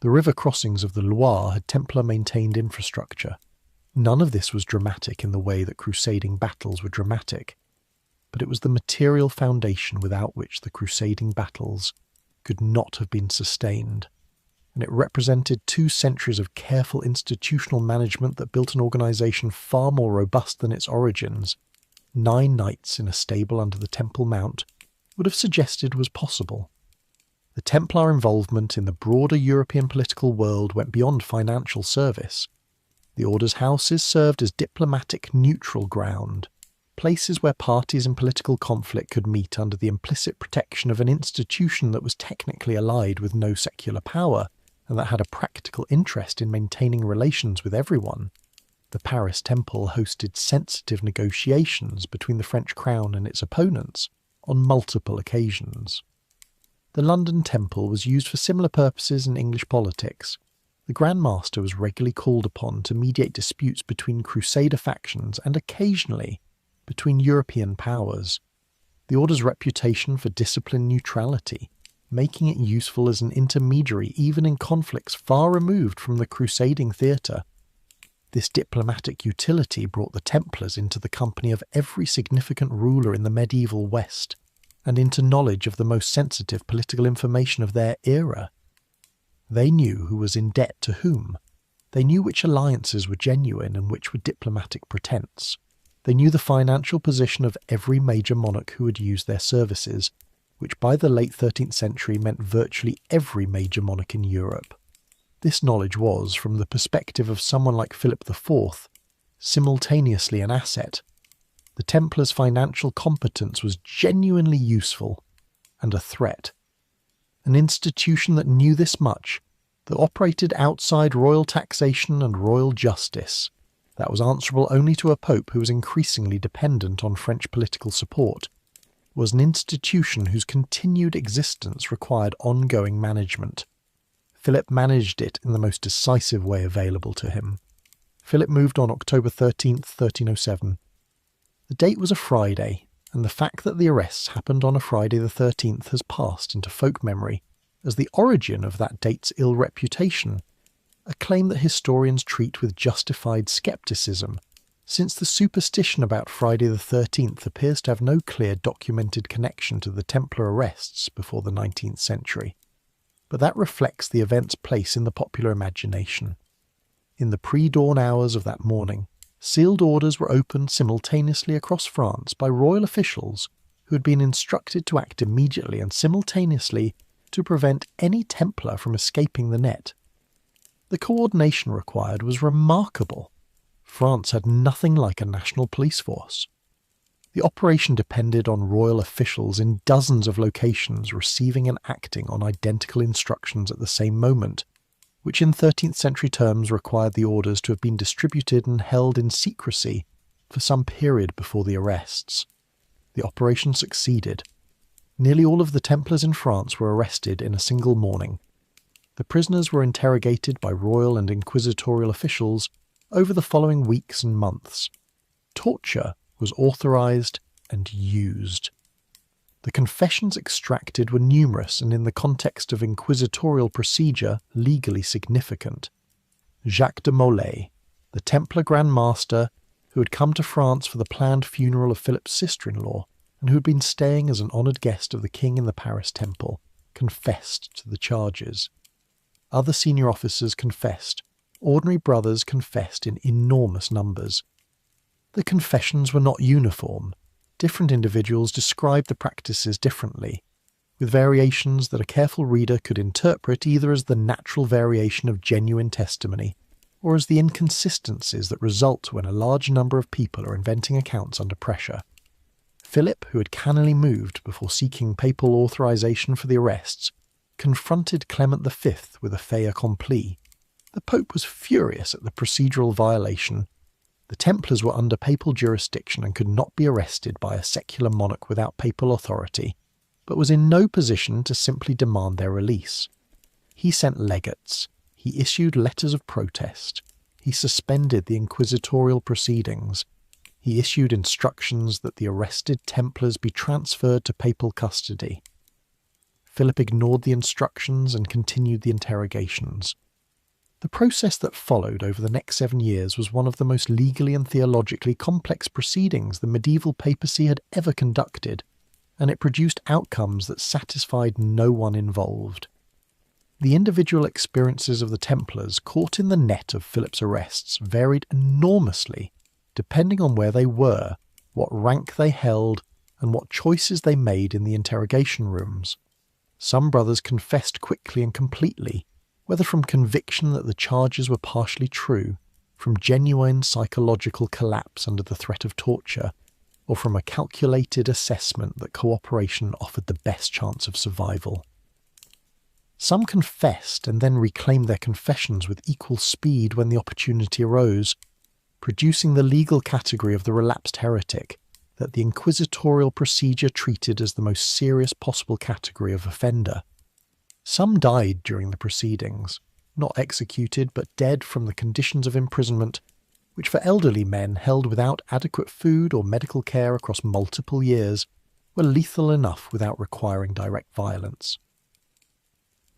The river crossings of the Loire had Templar-maintained infrastructure. None of this was dramatic in the way that crusading battles were dramatic, but it was the material foundation without which the crusading battles could not have been sustained, and it represented 2 centuries of careful institutional management that built an organisation far more robust than its origins. 9 knights in a stable under the Temple Mount would have suggested was possible. The Templar involvement in the broader European political world went beyond financial service. The order's houses served as diplomatic neutral ground, places where parties in political conflict could meet under the implicit protection of an institution that was technically allied with no secular power and that had a practical interest in maintaining relations with everyone. The Paris Temple hosted sensitive negotiations between the French crown and its opponents on multiple occasions. The London Temple was used for similar purposes in English politics. The Grand Master was regularly called upon to mediate disputes between Crusader factions and occasionally between European powers. The order's reputation for disciplined neutrality, making it useful as an intermediary even in conflicts far removed from the crusading theatre. This diplomatic utility brought the Templars into the company of every significant ruler in the medieval West, and into knowledge of the most sensitive political information of their era. They knew who was in debt to whom. They knew which alliances were genuine and which were diplomatic pretense. They knew the financial position of every major monarch who had used their services, which by the late 13th century meant virtually every major monarch in Europe. This knowledge was, from the perspective of someone like Philip IV, simultaneously an asset. The Templars' financial competence was genuinely useful and a threat. An institution that knew this much, that operated outside royal taxation and royal justice, that was answerable only to a pope who was increasingly dependent on French political support, was an institution whose continued existence required ongoing management. Philip managed it in the most decisive way available to him. Philip moved on October 13th, 1307. The date was a Friday, and the fact that the arrests happened on a Friday the 13th has passed into folk memory as the origin of that date's ill reputation, a claim that historians treat with justified scepticism, since the superstition about Friday the 13th appears to have no clear documented connection to the Templar arrests before the 19th century. But that reflects the event's place in the popular imagination. In the pre-dawn hours of that morning, sealed orders were opened simultaneously across France by royal officials who had been instructed to act immediately and simultaneously to prevent any Templar from escaping the net. The coordination required was remarkable. France had nothing like a national police force. The operation depended on royal officials in dozens of locations receiving and acting on identical instructions at the same moment, which in 13th century terms required the orders to have been distributed and held in secrecy for some period before the arrests. The operation succeeded. Nearly all of the Templars in France were arrested in a single morning. The prisoners were interrogated by royal and inquisitorial officials over the following weeks and months. Torture was authorized and used. The confessions extracted were numerous and in the context of inquisitorial procedure legally significant. Jacques de Molay, the Templar Grand Master who had come to France for the planned funeral of Philip's sister-in-law and who had been staying as an honoured guest of the king in the Paris temple, confessed to the charges. Other senior officers confessed. Ordinary brothers confessed in enormous numbers. The confessions were not uniform. Different individuals described the practices differently, with variations that a careful reader could interpret either as the natural variation of genuine testimony or as the inconsistencies that result when a large number of people are inventing accounts under pressure. Philip, who had cannily moved before seeking papal authorization for the arrests, confronted Clement V with a fait accompli. The Pope was furious at the procedural violation. The Templars were under papal jurisdiction and could not be arrested by a secular monarch without papal authority, but was in no position to simply demand their release. He sent legates. He issued letters of protest. He suspended the inquisitorial proceedings. He issued instructions that the arrested Templars be transferred to papal custody. Philip ignored the instructions and continued the interrogations. The process that followed over the next 7 years was one of the most legally and theologically complex proceedings the medieval papacy had ever conducted, and it produced outcomes that satisfied no one involved. The individual experiences of the Templars caught in the net of Philip's arrests varied enormously, depending on where they were, what rank they held, and what choices they made in the interrogation rooms. Some brothers confessed quickly and completely, whether from conviction that the charges were partially true, from genuine psychological collapse under the threat of torture, or from a calculated assessment that cooperation offered the best chance of survival. Some confessed and then reclaimed their confessions with equal speed when the opportunity arose, producing the legal category of the relapsed heretic that the inquisitorial procedure treated as the most serious possible category of offender. Some died during the proceedings, not executed but dead from the conditions of imprisonment, which for elderly men held without adequate food or medical care across multiple years were lethal enough without requiring direct violence.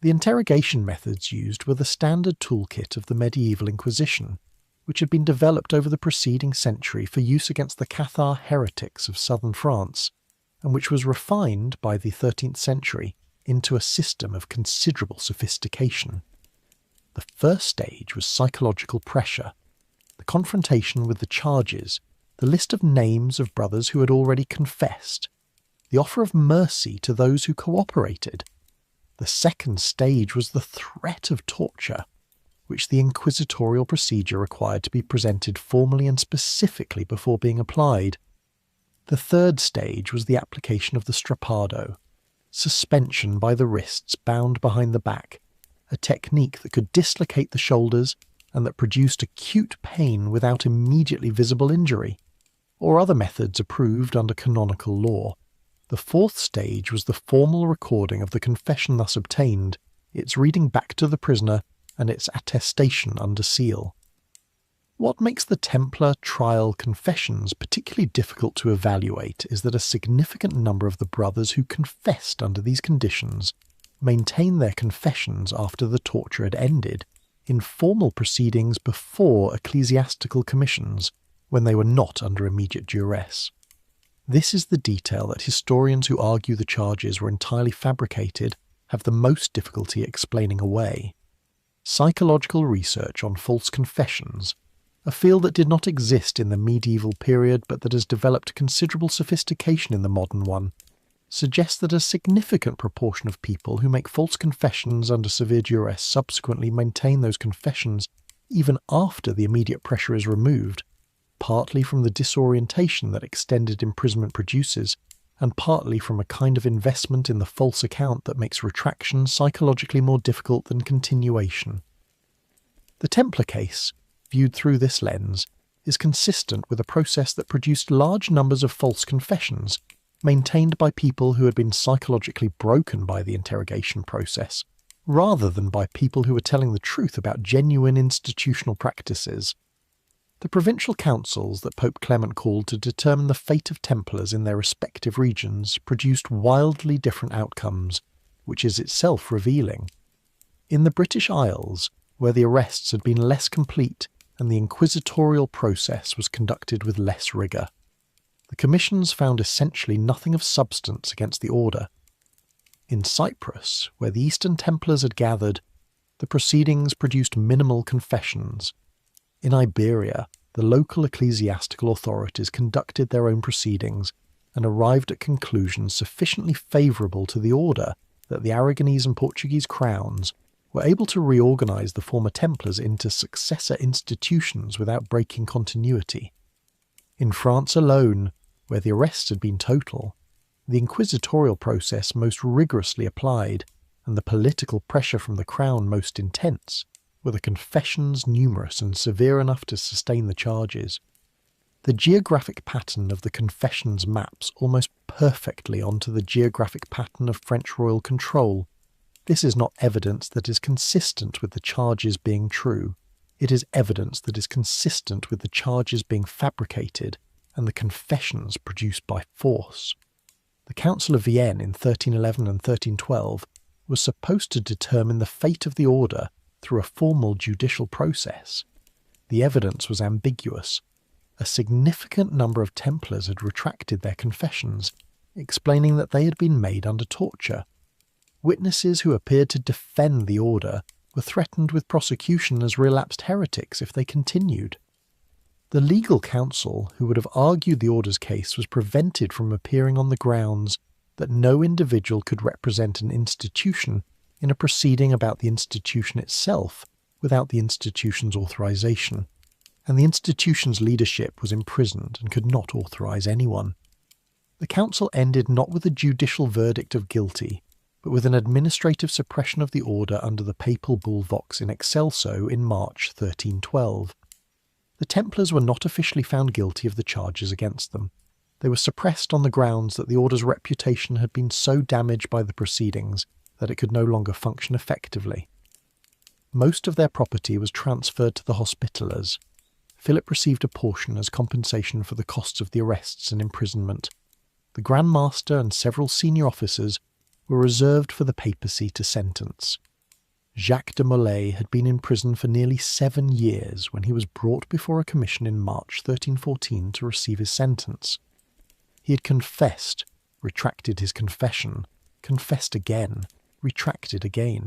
The interrogation methods used were the standard toolkit of the medieval Inquisition, which had been developed over the preceding century for use against the Cathar heretics of southern France, and which was refined by the 13th century into a system of considerable sophistication. The first stage was psychological pressure, the confrontation with the charges, the list of names of brothers who had already confessed, the offer of mercy to those who cooperated. The second stage was the threat of torture, which the inquisitorial procedure required to be presented formally and specifically before being applied. The third stage was the application of the strappado, suspension by the wrists bound behind the back, a technique that could dislocate the shoulders and that produced acute pain without immediately visible injury, or other methods approved under canonical law. The fourth stage was the formal recording of the confession thus obtained, its reading back to the prisoner, and its attestation under seal. What makes the Templar trial confessions particularly difficult to evaluate is that a significant number of the brothers who confessed under these conditions maintained their confessions after the torture had ended, in formal proceedings before ecclesiastical commissions, when they were not under immediate duress. This is the detail that historians who argue the charges were entirely fabricated have the most difficulty explaining away. Psychological research on false confessions, a field that did not exist in the medieval period but that has developed considerable sophistication in the modern one, suggests that a significant proportion of people who make false confessions under severe duress subsequently maintain those confessions even after the immediate pressure is removed, partly from the disorientation that extended imprisonment produces, and partly from a kind of investment in the false account that makes retraction psychologically more difficult than continuation. The Templar case, viewed through this lens, is consistent with a process that produced large numbers of false confessions, maintained by people who had been psychologically broken by the interrogation process, rather than by people who were telling the truth about genuine institutional practices. The provincial councils that Pope Clement called to determine the fate of Templars in their respective regions produced wildly different outcomes, which is itself revealing. In the British Isles, where the arrests had been less complete and the inquisitorial process was conducted with less rigour, the commissions found essentially nothing of substance against the order. In Cyprus, where the Eastern Templars had gathered, the proceedings produced minimal confessions. In Iberia, the local ecclesiastical authorities conducted their own proceedings and arrived at conclusions sufficiently favourable to the order that the Aragonese and Portuguese crowns were able to reorganise the former Templars into successor institutions without breaking continuity. In France alone, where the arrests had been total, the inquisitorial process most rigorously applied, and the political pressure from the crown most intense, were the confessions numerous and severe enough to sustain the charges. The geographic pattern of the confessions maps almost perfectly onto the geographic pattern of French royal control. This is not evidence that is consistent with the charges being true. It is evidence that is consistent with the charges being fabricated and the confessions produced by force. The Council of Vienne in 1311 and 1312 was supposed to determine the fate of the order through a formal judicial process. The evidence was ambiguous. A significant number of Templars had retracted their confessions, explaining that they had been made under torture. Witnesses who appeared to defend the order were threatened with prosecution as relapsed heretics if they continued. The legal counsel who would have argued the order's case was prevented from appearing on the grounds that no individual could represent an institution in a proceeding about the institution itself without the institution's authorization, and the institution's leadership was imprisoned and could not authorize anyone. The council ended not with a judicial verdict of guilty, but with an administrative suppression of the order under the papal bull Vox in Excelso in March 1312. The Templars were not officially found guilty of the charges against them. They were suppressed on the grounds that the order's reputation had been so damaged by the proceedings that it could no longer function effectively. Most of their property was transferred to the Hospitallers. Philip received a portion as compensation for the costs of the arrests and imprisonment. The Grand Master and several senior officers were reserved for the papacy to sentence. Jacques de Molay had been in prison for nearly 7 years when he was brought before a commission in March 1314 to receive his sentence. He had confessed, retracted his confession, confessed again, retracted again.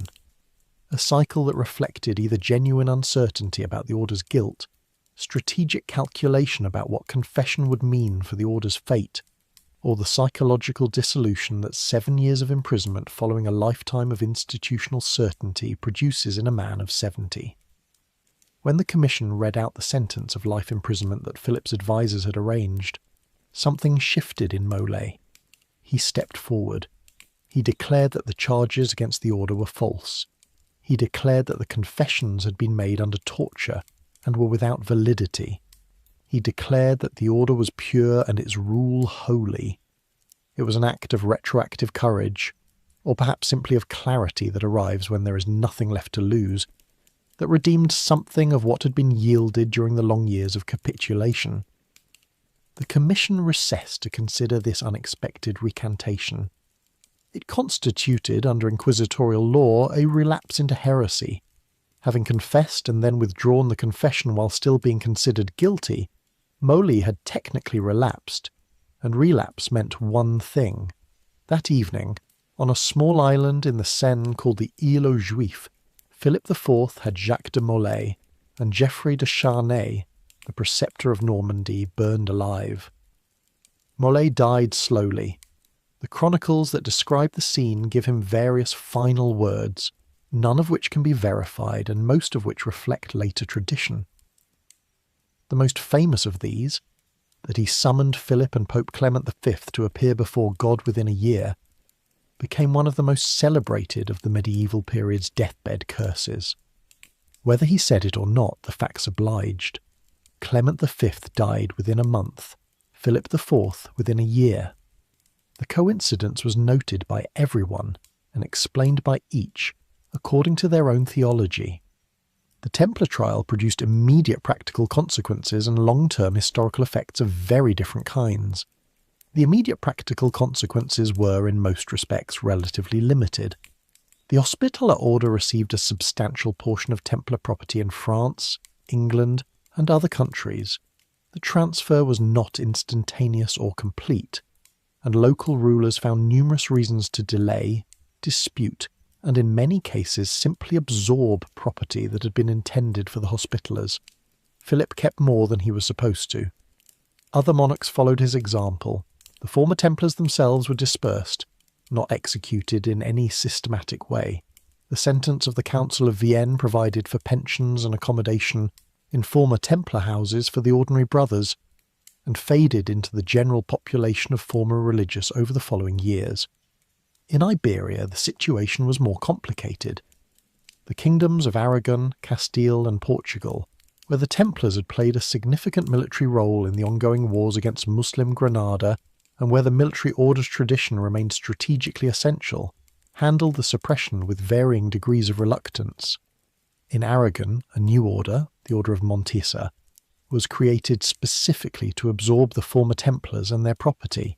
A cycle that reflected either genuine uncertainty about the order's guilt, strategic calculation about what confession would mean for the order's fate, or the psychological dissolution that 7 years of imprisonment following a lifetime of institutional certainty produces in a man of 70. When the commission read out the sentence of life imprisonment that Philip's advisers had arranged, something shifted in Molay. He stepped forward. He declared that the charges against the order were false. He declared that the confessions had been made under torture and were without validity. He declared that the order was pure and its rule holy. It was an act of retroactive courage, or perhaps simply of clarity that arrives when there is nothing left to lose, that redeemed something of what had been yielded during the long years of capitulation. The commission recessed to consider this unexpected recantation. It constituted, under inquisitorial law, a relapse into heresy. Having confessed and then withdrawn the confession while still being considered guilty, Molay had technically relapsed, and relapse meant one thing. That evening, on a small island in the Seine called the Île aux Juifs, Philip IV had Jacques de Molay and Geoffrey de Charnay, the preceptor of Normandy, burned alive. Molay died slowly. The chronicles that describe the scene give him various final words, none of which can be verified and most of which reflect later tradition. The most famous of these, that he summoned Philip and Pope Clement V to appear before God within a year, became one of the most celebrated of the medieval period's deathbed curses. Whether he said it or not, the facts obliged. Clement V died within a month, Philip IV within a year. The coincidence was noted by everyone and explained by each according to their own theology. The Templar trial produced immediate practical consequences and long-term historical effects of very different kinds. The immediate practical consequences were, in most respects, relatively limited. The Hospitaller Order received a substantial portion of Templar property in France, England, and other countries. The transfer was not instantaneous or complete, and local rulers found numerous reasons to delay, dispute, and in many cases simply absorb property that had been intended for the Hospitallers. Philip kept more than he was supposed to. Other monarchs followed his example. The former Templars themselves were dispersed, not executed in any systematic way. The sentence of the Council of Vienne provided for pensions and accommodation in former Templar houses for the ordinary brothers, and faded into the general population of former religious over the following years. In Iberia, the situation was more complicated. The kingdoms of Aragon, Castile, and Portugal, where the Templars had played a significant military role in the ongoing wars against Muslim Granada, and where the military order's tradition remained strategically essential, handled the suppression with varying degrees of reluctance. In Aragon, a new order, the Order of Montisa, was created specifically to absorb the former Templars and their property.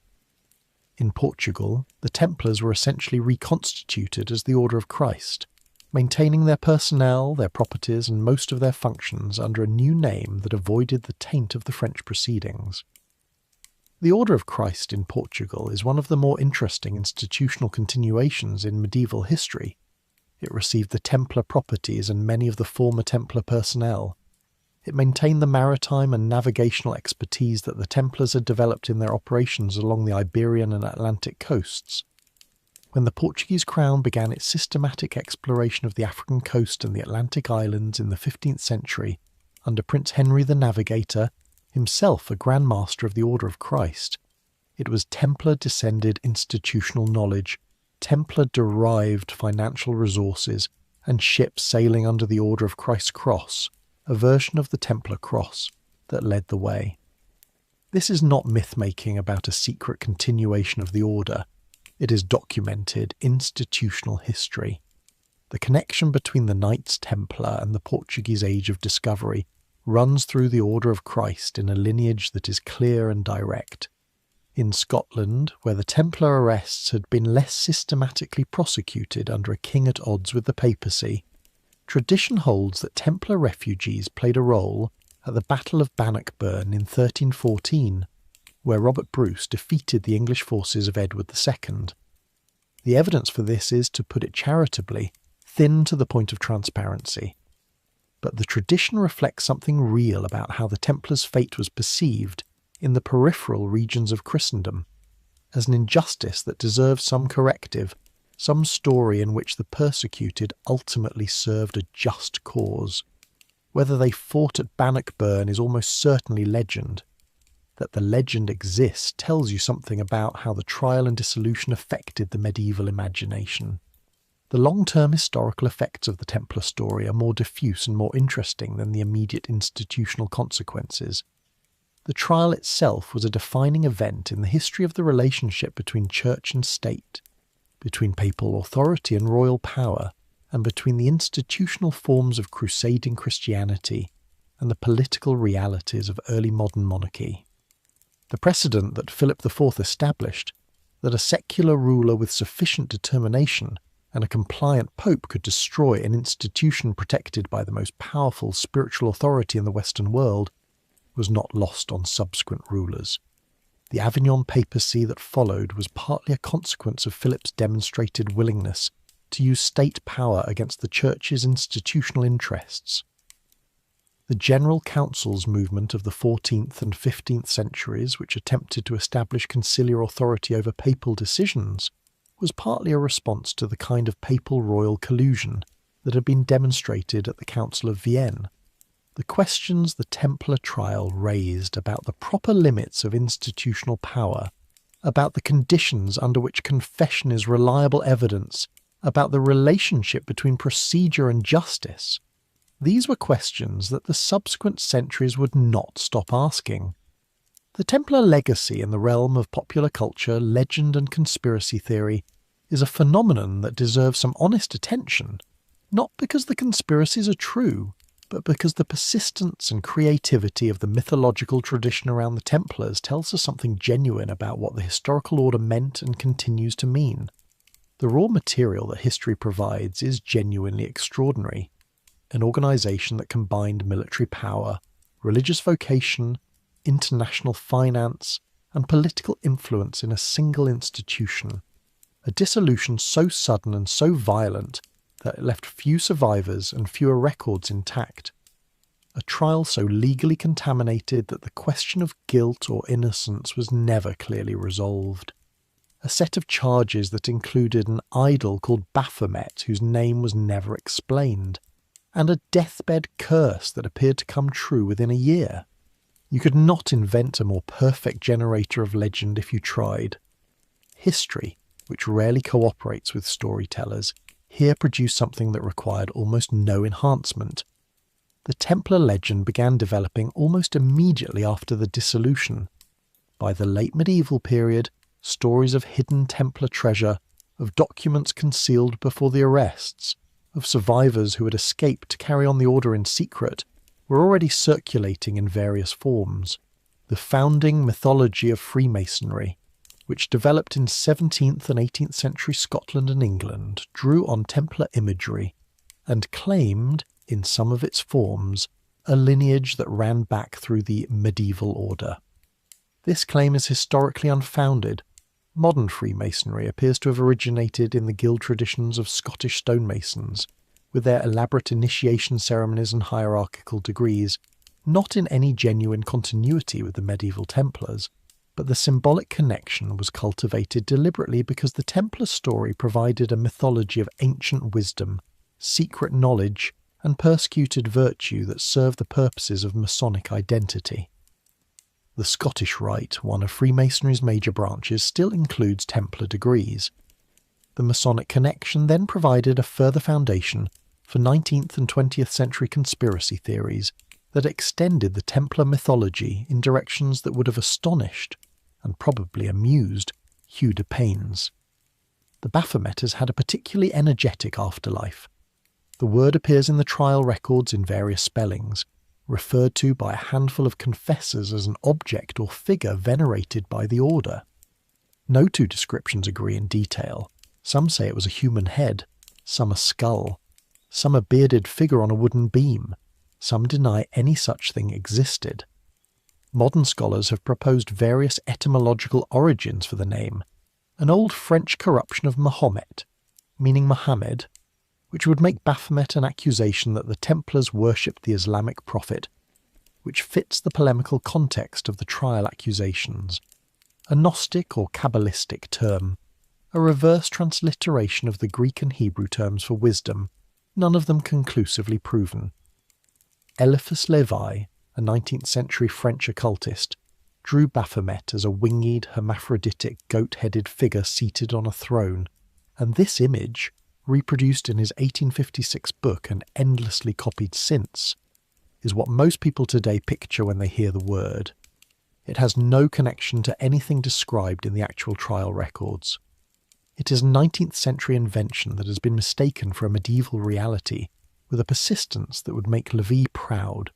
In Portugal, the Templars were essentially reconstituted as the Order of Christ, maintaining their personnel, their properties, and most of their functions under a new name that avoided the taint of the French proceedings. The Order of Christ in Portugal is one of the more interesting institutional continuations in medieval history. It received the Templar properties and many of the former Templar personnel. It maintained the maritime and navigational expertise that the Templars had developed in their operations along the Iberian and Atlantic coasts. When the Portuguese crown began its systematic exploration of the African coast and the Atlantic islands in the 15th century, under Prince Henry the Navigator, himself a Grand Master of the Order of Christ, it was Templar-descended institutional knowledge, Templar-derived financial resources, and ships sailing under the Order of Christ's Cross, a version of the Templar Cross, that led the way. This is not myth-making about a secret continuation of the order. It is documented institutional history. The connection between the Knights Templar and the Portuguese Age of Discovery runs through the Order of Christ in a lineage that is clear and direct. In Scotland, where the Templar arrests had been less systematically prosecuted under a king at odds with the papacy, tradition holds that Templar refugees played a role at the Battle of Bannockburn in 1314, where Robert Bruce defeated the English forces of Edward II. The evidence for this is, to put it charitably, thin to the point of transparency. But the tradition reflects something real about how the Templars' fate was perceived in the peripheral regions of Christendom, as an injustice that deserves some corrective, some story in which the persecuted ultimately served a just cause. Whether they fought at Bannockburn is almost certainly legend. That the legend exists tells you something about how the trial and dissolution affected the medieval imagination. The long-term historical effects of the Templar story are more diffuse and more interesting than the immediate institutional consequences. The trial itself was a defining event in the history of the relationship between church and state, between papal authority and royal power, and between the institutional forms of crusading Christianity and the political realities of early modern monarchy. The precedent that Philip IV established, that a secular ruler with sufficient determination and a compliant pope could destroy an institution protected by the most powerful spiritual authority in the Western world, was not lost on subsequent rulers. The Avignon papacy that followed was partly a consequence of Philip's demonstrated willingness to use state power against the Church's institutional interests. The General Councils movement of the 14th and 15th centuries, which attempted to establish conciliar authority over papal decisions, was partly a response to the kind of papal royal collusion that had been demonstrated at the Council of Vienne. The questions the Templar trial raised about the proper limits of institutional power, about the conditions under which confession is reliable evidence, about the relationship between procedure and justice, these were questions that the subsequent centuries would not stop asking. The Templar legacy in the realm of popular culture, legend and conspiracy theory is a phenomenon that deserves some honest attention, not because the conspiracies are true, but because the persistence and creativity of the mythological tradition around the Templars tells us something genuine about what the historical order meant and continues to mean. The raw material that history provides is genuinely extraordinary. An organisation that combined military power, religious vocation, international finance, and political influence in a single institution. A dissolution so sudden and so violent that it left few survivors and fewer records intact. A trial so legally contaminated that the question of guilt or innocence was never clearly resolved. A set of charges that included an idol called Baphomet whose name was never explained, and a deathbed curse that appeared to come true within a year. You could not invent a more perfect generator of legend if you tried. History, which rarely cooperates with storytellers, here produced something that required almost no enhancement. The Templar legend began developing almost immediately after the dissolution. By the late medieval period, stories of hidden Templar treasure, of documents concealed before the arrests, of survivors who had escaped to carry on the order in secret, were already circulating in various forms. The founding mythology of Freemasonry, which developed in 17th and 18th century Scotland and England, drew on Templar imagery and claimed, in some of its forms, a lineage that ran back through the medieval order. This claim is historically unfounded. Modern Freemasonry appears to have originated in the guild traditions of Scottish stonemasons, with their elaborate initiation ceremonies and hierarchical degrees, not in any genuine continuity with the medieval Templars, but the symbolic connection was cultivated deliberately because the Templar story provided a mythology of ancient wisdom, secret knowledge, and persecuted virtue that served the purposes of Masonic identity. The Scottish Rite, one of Freemasonry's major branches, still includes Templar degrees. The Masonic connection then provided a further foundation for 19th and 20th century conspiracy theories that extended the Templar mythology in directions that would have astonished, and probably amused, Hugues de Payens. The Baphomet has had a particularly energetic afterlife. The word appears in the trial records in various spellings, referred to by a handful of confessors as an object or figure venerated by the order. No two descriptions agree in detail. Some say it was a human head, some a skull, some a bearded figure on a wooden beam, some deny any such thing existed. Modern scholars have proposed various etymological origins for the name, an old French corruption of Mahomet, meaning Mohammed, which would make Baphomet an accusation that the Templars worshipped the Islamic prophet, which fits the polemical context of the trial accusations, a Gnostic or Kabbalistic term, a reverse transliteration of the Greek and Hebrew terms for wisdom, none of them conclusively proven. Eliphas Levi, a 19th century French occultist, drew Baphomet as a winged, hermaphroditic, goat-headed figure seated on a throne, and this image, reproduced in his 1856 book and endlessly copied since, is what most people today picture when they hear the word. It has no connection to anything described in the actual trial records. It is a 19th century invention that has been mistaken for a medieval reality with a persistence that would make Lévy proud.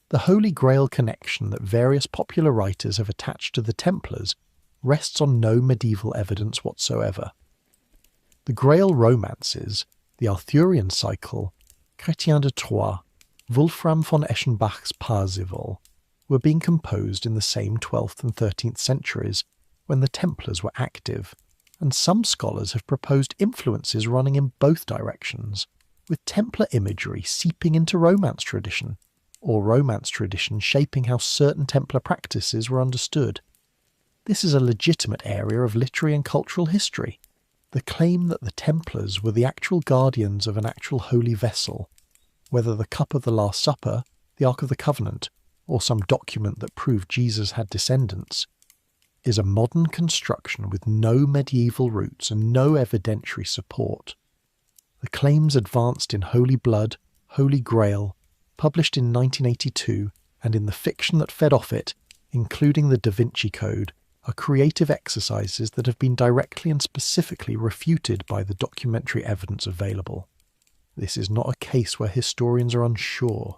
The Holy Grail connection that various popular writers have attached to the Templars rests on no medieval evidence whatsoever. The Grail romances, the Arthurian cycle, Chrétien de Troyes, Wolfram von Eschenbach's Parzival, were being composed in the same 12th and 13th centuries when the Templars were active, and some scholars have proposed influences running in both directions, with Templar imagery seeping into Romance tradition, or Romance tradition shaping how certain Templar practices were understood. This is a legitimate area of literary and cultural history. The claim that the Templars were the actual guardians of an actual holy vessel, whether the cup of the Last Supper, the Ark of the Covenant, or some document that proved Jesus had descendants, is a modern construction with no medieval roots and no evidentiary support. The claims advanced in Holy Blood, Holy Grail, published in 1982, and in the fiction that fed off it, including the Da Vinci Code, are creative exercises that have been directly and specifically refuted by the documentary evidence available. This is not a case where historians are unsure.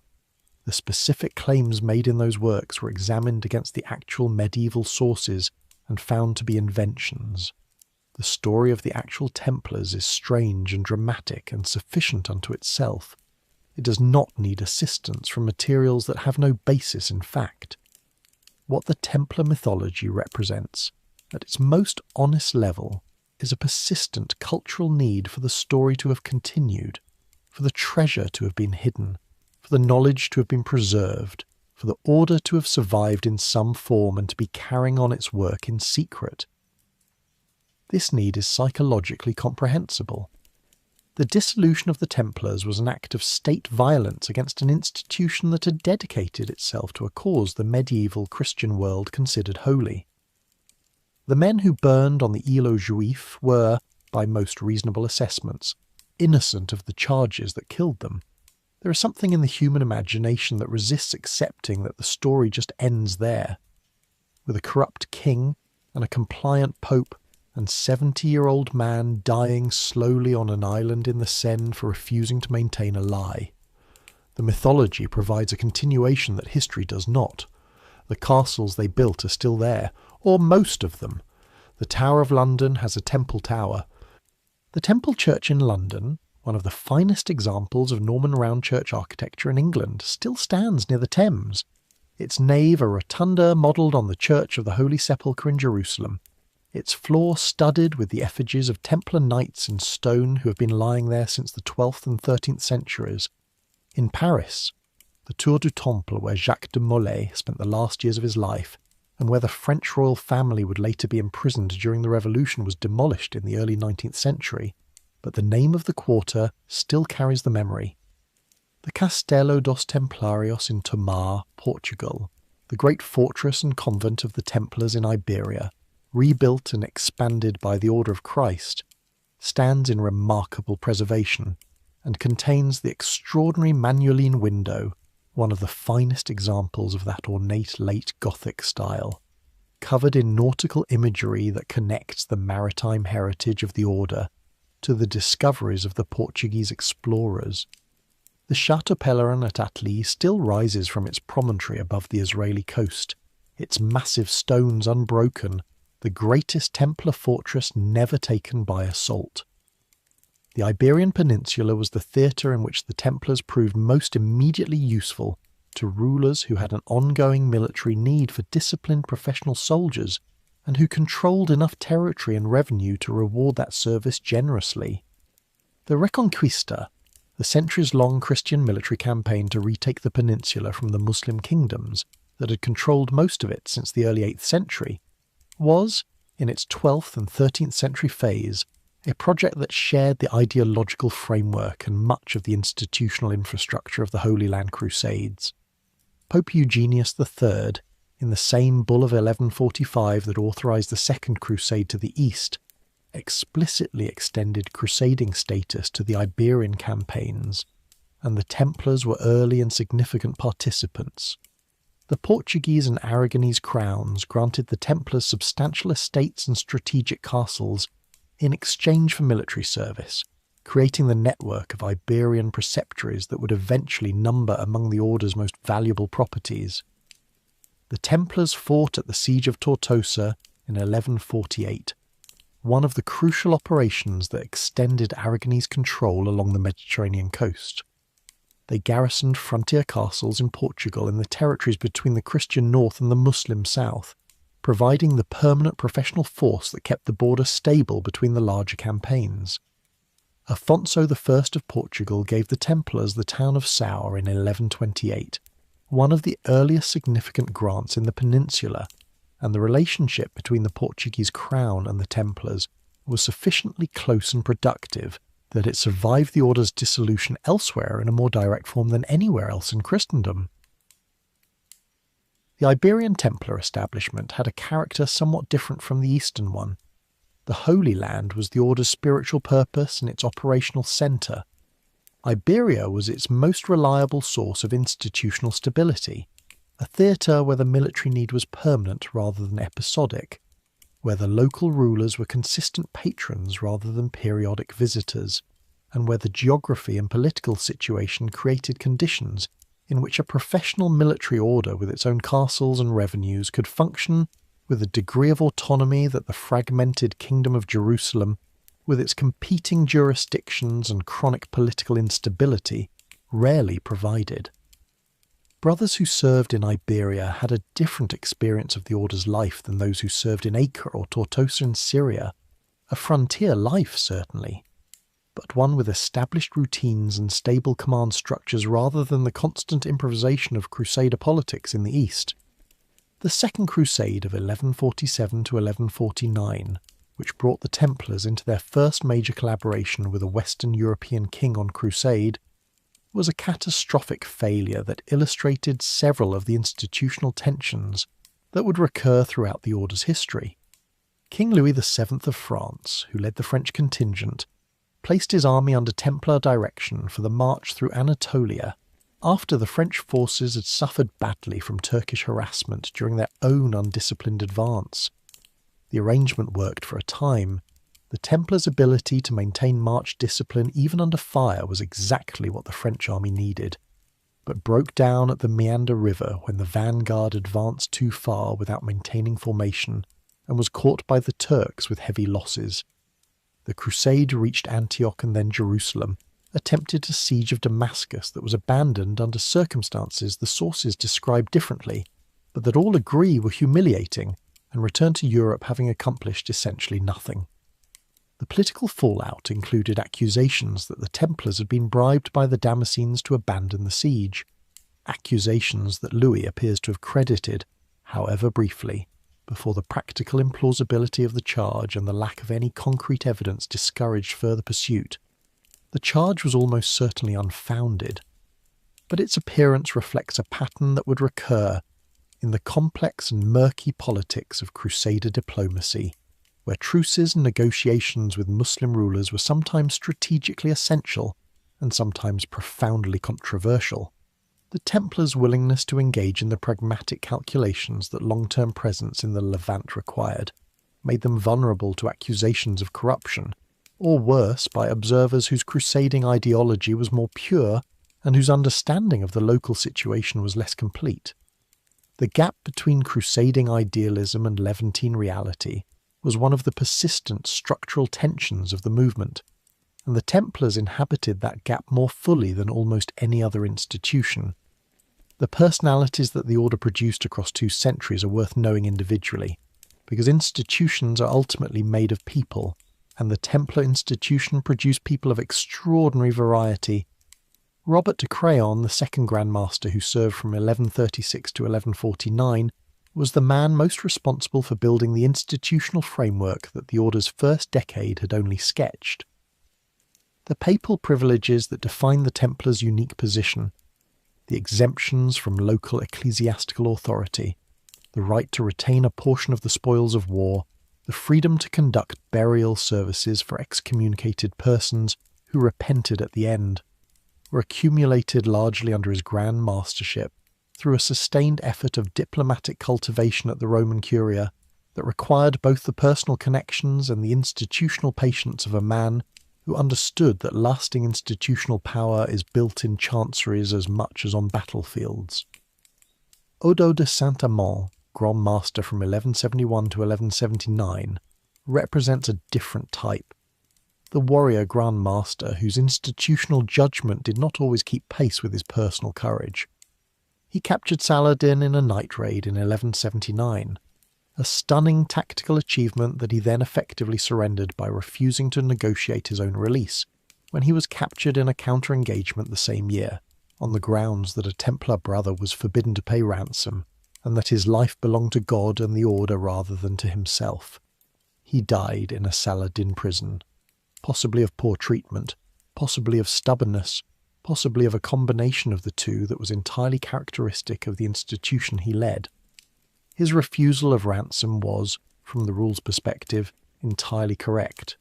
The specific claims made in those works were examined against the actual medieval sources and found to be inventions. The story of the actual Templars is strange and dramatic and sufficient unto itself. It does not need assistance from materials that have no basis in fact. What the Templar mythology represents, at its most honest level, is a persistent cultural need for the story to have continued, for the treasure to have been hidden, for the knowledge to have been preserved, for the order to have survived in some form and to be carrying on its work in secret. This need is psychologically comprehensible. The dissolution of the Templars was an act of state violence against an institution that had dedicated itself to a cause the medieval Christian world considered holy. The men who burned on the Île aux Juifs were, by most reasonable assessments, innocent of the charges that killed them. There is something in the human imagination that resists accepting that the story just ends there. With a corrupt king and a compliant pope and 70-year-old man dying slowly on an island in the Seine for refusing to maintain a lie. The mythology provides a continuation that history does not. The castles they built are still there, or most of them. The Tower of London has a temple tower. The Temple Church in London, one of the finest examples of Norman round church architecture in England, still stands near the Thames, its nave a rotunda modelled on the Church of the Holy Sepulchre in Jerusalem, its floor studded with the effigies of Templar knights in stone who have been lying there since the 12th and 13th centuries. In Paris, the Tour du Temple, where Jacques de Molay spent the last years of his life, and where the French royal family would later be imprisoned during the Revolution, was demolished in the early 19th century, but the name of the quarter still carries the memory. The Castelo dos Templarios in Tomar, Portugal, the great fortress and convent of the Templars in Iberia, rebuilt and expanded by the Order of Christ, stands in remarkable preservation and contains the extraordinary Manueline window, one of the finest examples of that ornate late Gothic style, covered in nautical imagery that connects the maritime heritage of the Order to the discoveries of the Portuguese explorers. The Chateau Pellerin at Atli still rises from its promontory above the Israeli coast, its massive stones unbroken, the greatest Templar fortress never taken by assault. The Iberian Peninsula was the theatre in which the Templars proved most immediately useful to rulers who had an ongoing military need for disciplined professional soldiers and who controlled enough territory and revenue to reward that service generously. The Reconquista, the centuries-long Christian military campaign to retake the peninsula from the Muslim kingdoms that had controlled most of it since the early 8th century, was, in its 12th and 13th century phase, a project that shared the ideological framework and much of the institutional infrastructure of the Holy Land Crusades. Pope Eugenius III, in the same bull of 1145 that authorised the Second Crusade to the east, explicitly extended crusading status to the Iberian campaigns, and the Templars were early and significant participants. The Portuguese and Aragonese crowns granted the Templars substantial estates and strategic castles in exchange for military service, creating the network of Iberian preceptories that would eventually number among the order's most valuable properties. The Templars fought at the Siege of Tortosa in 1148, one of the crucial operations that extended Aragonese control along the Mediterranean coast. They garrisoned frontier castles in Portugal in the territories between the Christian north and the Muslim south, providing the permanent professional force that kept the border stable between the larger campaigns. Afonso I of Portugal gave the Templars the town of Sao in 1128, one of the earliest significant grants in the peninsula, and the relationship between the Portuguese crown and the Templars was sufficiently close and productive that it survived the order's dissolution elsewhere in a more direct form than anywhere else in Christendom. The Iberian Templar establishment had a character somewhat different from the Eastern one. The Holy Land was the order's spiritual purpose and its operational centre. Iberia was its most reliable source of institutional stability, a theatre where the military need was permanent rather than episodic, where the local rulers were consistent patrons rather than periodic visitors, and where the geography and political situation created conditions in which a professional military order with its own castles and revenues could function with a degree of autonomy that the fragmented Kingdom of Jerusalem, with its competing jurisdictions and chronic political instability, rarely provided. Brothers who served in Iberia had a different experience of the order's life than those who served in Acre or Tortosa in Syria, a frontier life certainly, but one with established routines and stable command structures rather than the constant improvisation of Crusader politics in the East. The Second Crusade of 1147 to 1149, which brought the Templars into their first major collaboration with a Western European king on crusade, was a catastrophic failure that illustrated several of the institutional tensions that would recur throughout the order's history. King Louis VII of France, who led the French contingent, placed his army under Templar direction for the march through Anatolia after the French forces had suffered badly from Turkish harassment during their own undisciplined advance. The arrangement worked for a time. The Templars' ability to maintain march discipline even under fire was exactly what the French army needed, but broke down at the Meander River when the vanguard advanced too far without maintaining formation and was caught by the Turks with heavy losses. The crusade reached Antioch and then Jerusalem, attempted a siege of Damascus that was abandoned under circumstances the sources describe differently, but that all agree were humiliating, and returned to Europe having accomplished essentially nothing. The political fallout included accusations that the Templars had been bribed by the Damascenes to abandon the siege, accusations that Louis appears to have credited, however briefly, before the practical implausibility of the charge and the lack of any concrete evidence discouraged further pursuit. The charge was almost certainly unfounded, but its appearance reflects a pattern that would recur in the complex and murky politics of Crusader diplomacy, where truces and negotiations with Muslim rulers were sometimes strategically essential and sometimes profoundly controversial. The Templars' willingness to engage in the pragmatic calculations that long-term presence in the Levant required made them vulnerable to accusations of corruption, or worse, by observers whose crusading ideology was more pure and whose understanding of the local situation was less complete. The gap between crusading idealism and Levantine reality was one of the persistent structural tensions of the movement, and the Templars inhabited that gap more fully than almost any other institution. The personalities that the order produced across 2 centuries are worth knowing individually, because institutions are ultimately made of people, and the Templar institution produced people of extraordinary variety. Robert de Craon, the second Grand Master who served from 1136 to 1149, was the man most responsible for building the institutional framework that the order's first decade had only sketched. The papal privileges that defined the Templars' unique position, the exemptions from local ecclesiastical authority, the right to retain a portion of the spoils of war, the freedom to conduct burial services for excommunicated persons who repented at the end, were accumulated largely under his grand mastership through a sustained effort of diplomatic cultivation at the Roman Curia that required both the personal connections and the institutional patience of a man who understood that lasting institutional power is built in chanceries as much as on battlefields. Odo de Saint-Amand, Grand Master from 1171 to 1179, represents a different type. The warrior Grand Master whose institutional judgment did not always keep pace with his personal courage. He captured Saladin in a night raid in 1179, a stunning tactical achievement that he then effectively surrendered by refusing to negotiate his own release when he was captured in a counter-engagement the same year, on the grounds that a Templar brother was forbidden to pay ransom and that his life belonged to God and the Order rather than to himself. He died in a Saladin prison, possibly of poor treatment, possibly of stubbornness, possibly of a combination of the two that was entirely characteristic of the institution he led. His refusal of ransom was, from the rule's perspective, entirely correct.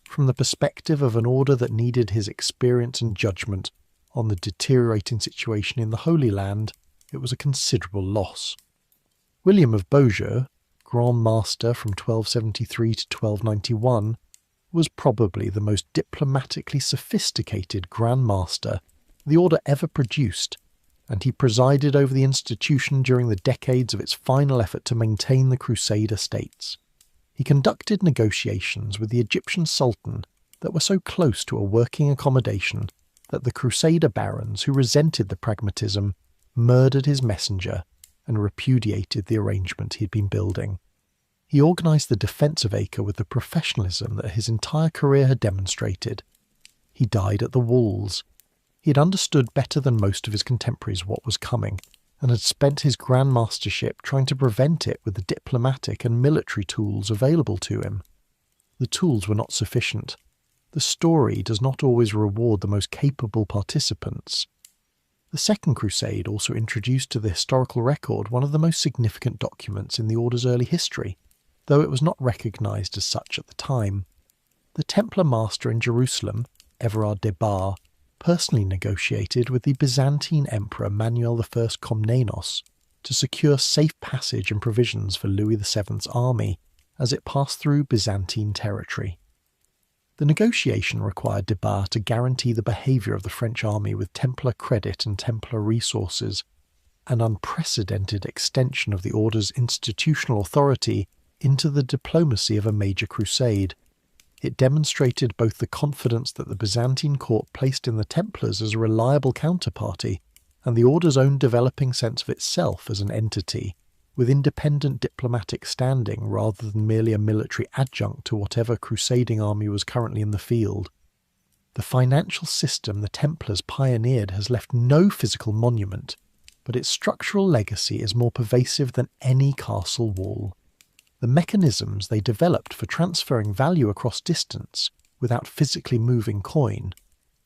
From the perspective of an order that needed his experience and judgment on the deteriorating situation in the Holy Land, it was a considerable loss. William of Beaujeu, Grand Master from 1273 to 1291, was probably the most diplomatically sophisticated Grand Master the order ever produced, and he presided over the institution during the decades of its final effort to maintain the Crusader states. He conducted negotiations with the Egyptian Sultan that were so close to a working accommodation that the Crusader barons who resented the pragmatism murdered his messenger and repudiated the arrangement he had been building. He organised the defence of Acre with the professionalism that his entire career had demonstrated. He died at the walls. He had understood better than most of his contemporaries what was coming, and had spent his Grand Mastership trying to prevent it with the diplomatic and military tools available to him. The tools were not sufficient. The story does not always reward the most capable participants. The Second Crusade also introduced to the historical record one of the most significant documents in the Order's early history, though it was not recognised as such at the time. The Templar master in Jerusalem, Everard de Bar, personally negotiated with the Byzantine Emperor Manuel I Komnenos to secure safe passage and provisions for Louis VII's army as it passed through Byzantine territory. The negotiation required de Bar to guarantee the behaviour of the French army with Templar credit and Templar resources, an unprecedented extension of the Order's institutional authority into the diplomacy of a major crusade. It demonstrated both the confidence that the Byzantine court placed in the Templars as a reliable counterparty, and the Order's own developing sense of itself as an entity, with independent diplomatic standing rather than merely a military adjunct to whatever crusading army was currently in the field. The financial system the Templars pioneered has left no physical monument, but its structural legacy is more pervasive than any castle wall. The mechanisms they developed for transferring value across distance without physically moving coin,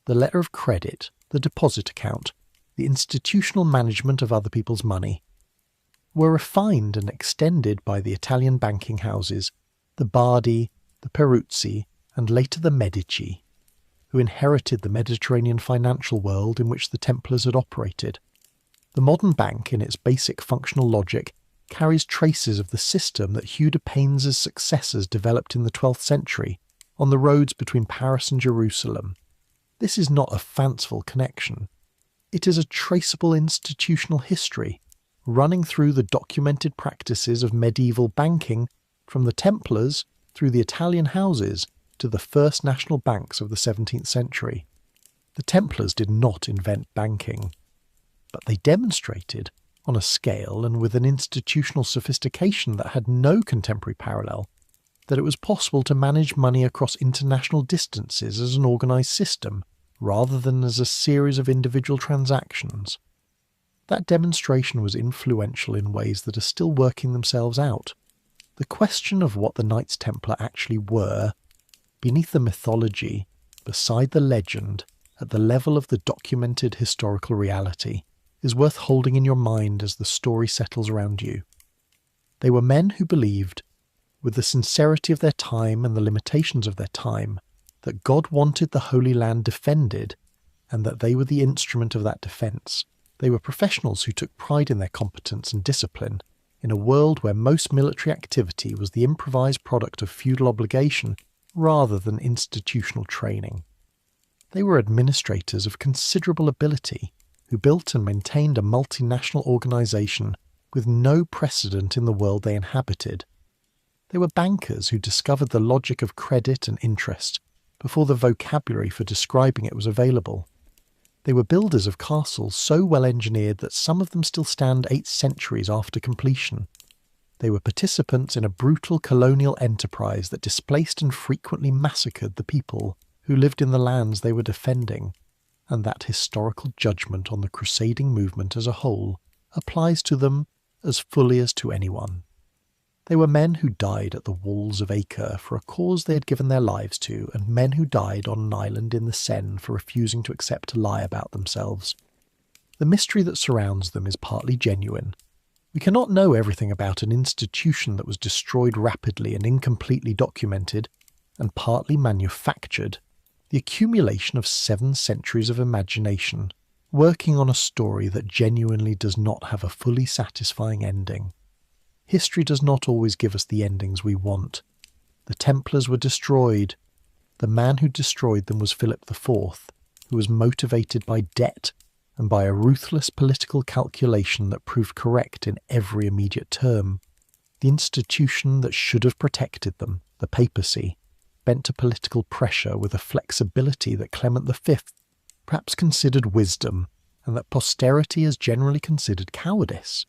the letter of credit, the deposit account, the institutional management of other people's money, were refined and extended by the Italian banking houses, the Bardi, the Peruzzi, and later the Medici, who inherited the Mediterranean financial world in which the Templars had operated. The modern bank, in its basic functional logic, carries traces of the system that Hugues de Payens' successors developed in the 12th century on the roads between Paris and Jerusalem. This is not a fanciful connection. It is a traceable institutional history, running through the documented practices of medieval banking from the Templars through the Italian houses to the first national banks of the 17th century. The Templars did not invent banking, but they demonstrated, on a scale and with an institutional sophistication that had no contemporary parallel, that it was possible to manage money across international distances as an organised system, rather than as a series of individual transactions. That demonstration was influential in ways that are still working themselves out. The question of what the Knights Templar actually were, beneath the mythology, beside the legend, at the level of the documented historical reality, is worth holding in your mind as the story settles around you. They were men who believed, with the sincerity of their time and the limitations of their time, that God wanted the Holy Land defended, and that they were the instrument of that defence, They were professionals who took pride in their competence and discipline, in a world where most military activity was the improvised product of feudal obligation rather than institutional training. They were administrators of considerable ability, who built and maintained a multinational organisation with no precedent in the world they inhabited. They were bankers who discovered the logic of credit and interest before the vocabulary for describing it was available. They were builders of castles so well engineered that some of them still stand 8 centuries after completion. They were participants in a brutal colonial enterprise that displaced and frequently massacred the people who lived in the lands they were defending, and that historical judgment on the crusading movement as a whole applies to them as fully as to anyone. They were men who died at the walls of Acre for a cause they had given their lives to, and men who died on an island in the Seine for refusing to accept a lie about themselves. The mystery that surrounds them is partly genuine. We cannot know everything about an institution that was destroyed rapidly and incompletely documented, and partly manufactured, the accumulation of 7 centuries of imagination, working on a story that genuinely does not have a fully satisfying ending. History does not always give us the endings we want. The Templars were destroyed. The man who destroyed them was Philip IV, who was motivated by debt and by a ruthless political calculation that proved correct in every immediate term. The institution that should have protected them, the papacy, bent to political pressure with a flexibility that Clement V perhaps considered wisdom, and that posterity has generally considered cowardice.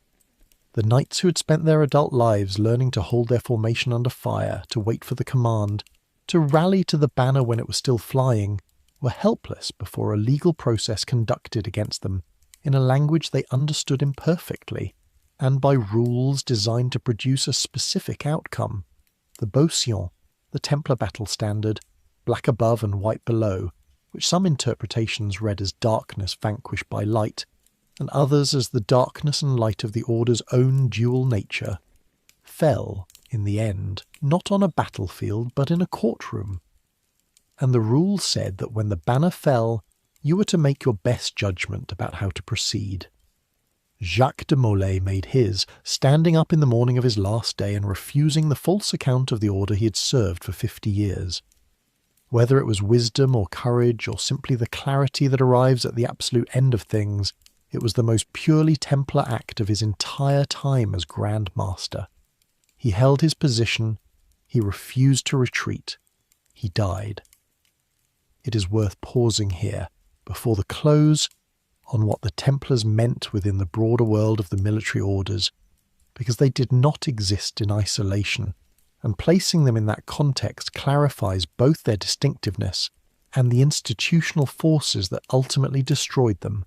The knights who had spent their adult lives learning to hold their formation under fire, to wait for the command, to rally to the banner when it was still flying, were helpless before a legal process conducted against them in a language they understood imperfectly, and by rules designed to produce a specific outcome. The Beausillon, the Templar battle standard, black above and white below, which some interpretations read as darkness vanquished by light, and others as the darkness and light of the Order's own dual nature, fell, in the end, not on a battlefield but in a courtroom. And the rule said that when the banner fell, you were to make your best judgment about how to proceed. Jacques de Molay made his, standing up in the morning of his last day and refusing the false account of the Order he had served for 50 years. Whether it was wisdom or courage or simply the clarity that arrives at the absolute end of things, it was the most purely Templar act of his entire time as Grand Master. He held his position, he refused to retreat, he died. It is worth pausing here, before the close, on what the Templars meant within the broader world of the military orders, because they did not exist in isolation, and placing them in that context clarifies both their distinctiveness and the institutional forces that ultimately destroyed them.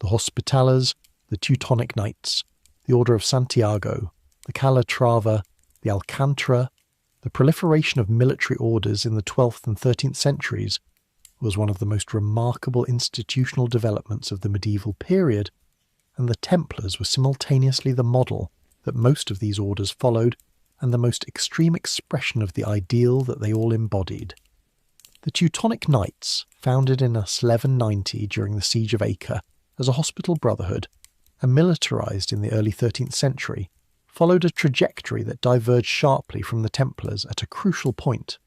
The Hospitallers, the Teutonic Knights, the Order of Santiago, the Calatrava, the Alcantara, the proliferation of military orders in the 12th and 13th centuries was one of the most remarkable institutional developments of the medieval period, and the Templars were simultaneously the model that most of these orders followed and the most extreme expression of the ideal that they all embodied. The Teutonic Knights, founded in 1190 during the Siege of Acre as a hospital brotherhood, and militarized in the early 13th century, followed a trajectory that diverged sharply from the Templars at a crucial point.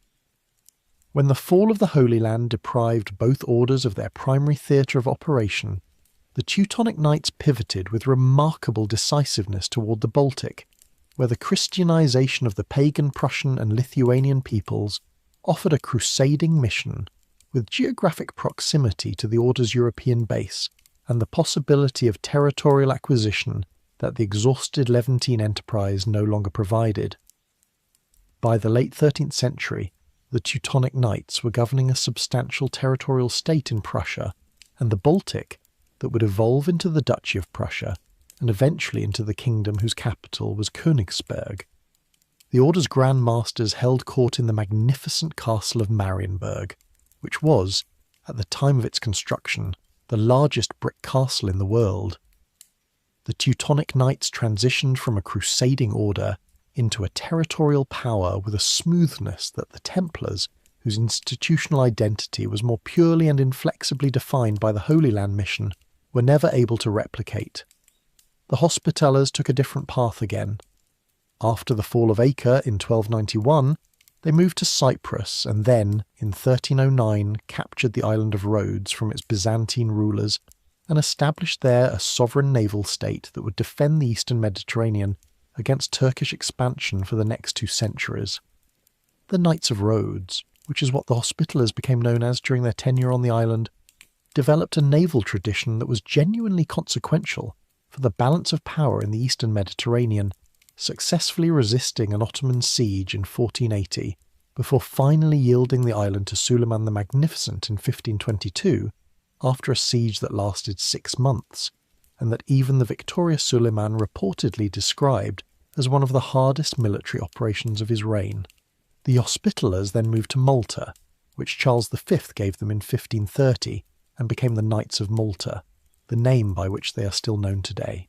When the fall of the Holy Land deprived both orders of their primary theatre of operation, the Teutonic Knights pivoted with remarkable decisiveness toward the Baltic, where the Christianization of the pagan Prussian and Lithuanian peoples offered a crusading mission with geographic proximity to the Order's European base and the possibility of territorial acquisition that the exhausted Levantine enterprise no longer provided. By the late 13th century, the Teutonic Knights were governing a substantial territorial state in Prussia, and the Baltic, that would evolve into the Duchy of Prussia, and eventually into the kingdom whose capital was Königsberg. The Order's Grand Masters held court in the magnificent castle of Marienburg, which was, at the time of its construction, the largest brick castle in the world. The Teutonic Knights transitioned from a crusading order into a territorial power with a smoothness that the Templars, whose institutional identity was more purely and inflexibly defined by the Holy Land mission, were never able to replicate. The Hospitallers took a different path again. After the fall of Acre in 1291, they moved to Cyprus and then, in 1309, captured the island of Rhodes from its Byzantine rulers and established there a sovereign naval state that would defend the eastern Mediterranean against Turkish expansion for the next 2 centuries. The Knights of Rhodes, which is what the Hospitallers became known as during their tenure on the island, developed a naval tradition that was genuinely consequential for the balance of power in the eastern Mediterranean, successfully resisting an Ottoman siege in 1480 before finally yielding the island to Suleiman the Magnificent in 1522 after a siege that lasted 6 months, and that even the victorious Suleiman reportedly described as one of the hardest military operations of his reign. The Hospitallers then moved to Malta, which Charles V gave them in 1530 and became the Knights of Malta, the name by which they are still known today.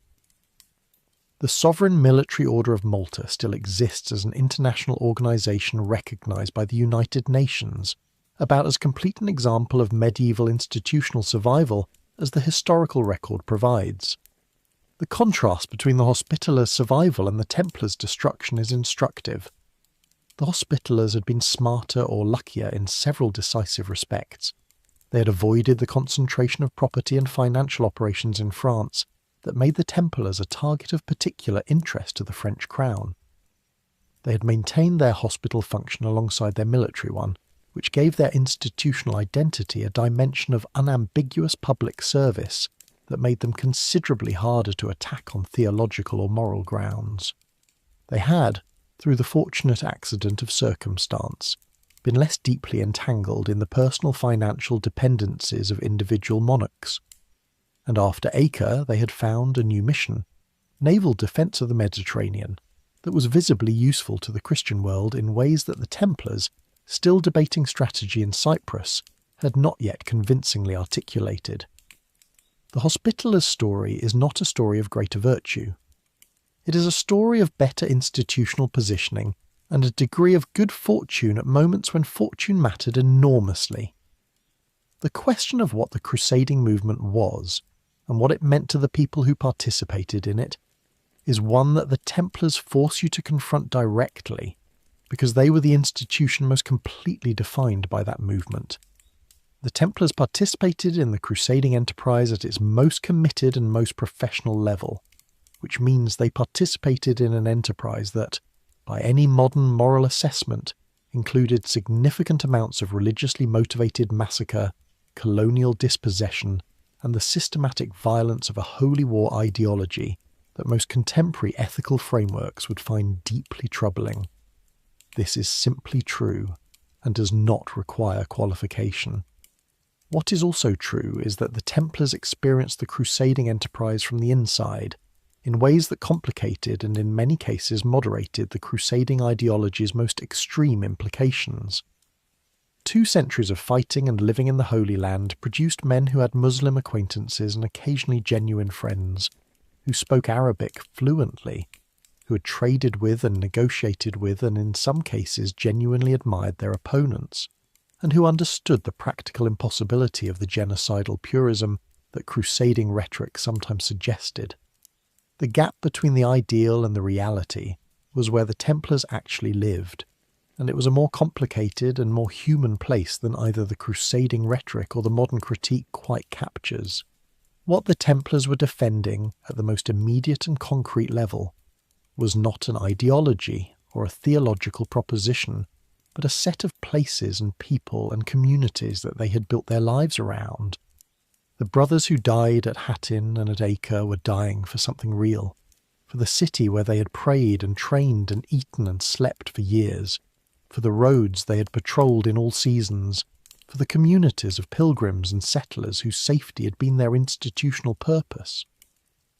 The Sovereign Military Order of Malta still exists as an international organisation recognised by the United Nations, about as complete an example of medieval institutional survival as the historical record provides. The contrast between the Hospitallers' survival and the Templars' destruction is instructive. The Hospitallers had been smarter or luckier in several decisive respects. They had avoided the concentration of property and financial operations in France that made the Templars a target of particular interest to the French crown. They had maintained their hospital function alongside their military one, which gave their institutional identity a dimension of unambiguous public service that made them considerably harder to attack on theological or moral grounds. They had, through the fortunate accident of circumstance, been less deeply entangled in the personal financial dependencies of individual monarchs. And after Acre they had found a new mission, naval defence of the Mediterranean, that was visibly useful to the Christian world in ways that the Templars, still debating strategy in Cyprus, had not yet convincingly articulated. The Hospitallers' story is not a story of greater virtue. It is a story of better institutional positioning and a degree of good fortune at moments when fortune mattered enormously. The question of what the crusading movement was, and what it meant to the people who participated in it, is one that the Templars force you to confront directly, because they were the institution most completely defined by that movement. The Templars participated in the crusading enterprise at its most committed and most professional level, which means they participated in an enterprise that, by any modern moral assessment, included significant amounts of religiously motivated massacre, colonial dispossession, and the systematic violence of a holy war ideology that most contemporary ethical frameworks would find deeply troubling. This is simply true, and does not require qualification. What is also true is that the Templars experienced the crusading enterprise from the inside, in ways that complicated and in many cases moderated the crusading ideology's most extreme implications. 2 centuries of fighting and living in the Holy Land produced men who had Muslim acquaintances and occasionally genuine friends, who spoke Arabic fluently, who had traded with and negotiated with and in some cases genuinely admired their opponents, and who understood the practical impossibility of the genocidal purism that crusading rhetoric sometimes suggested. The gap between the ideal and the reality was where the Templars actually lived, and it was a more complicated and more human place than either the crusading rhetoric or the modern critique quite captures. What the Templars were defending at the most immediate and concrete level was not an ideology or a theological proposition, but a set of places and people and communities that they had built their lives around. The brothers who died at Hattin and at Acre were dying for something real, for the city where they had prayed and trained and eaten and slept for years, for the roads they had patrolled in all seasons, for the communities of pilgrims and settlers whose safety had been their institutional purpose.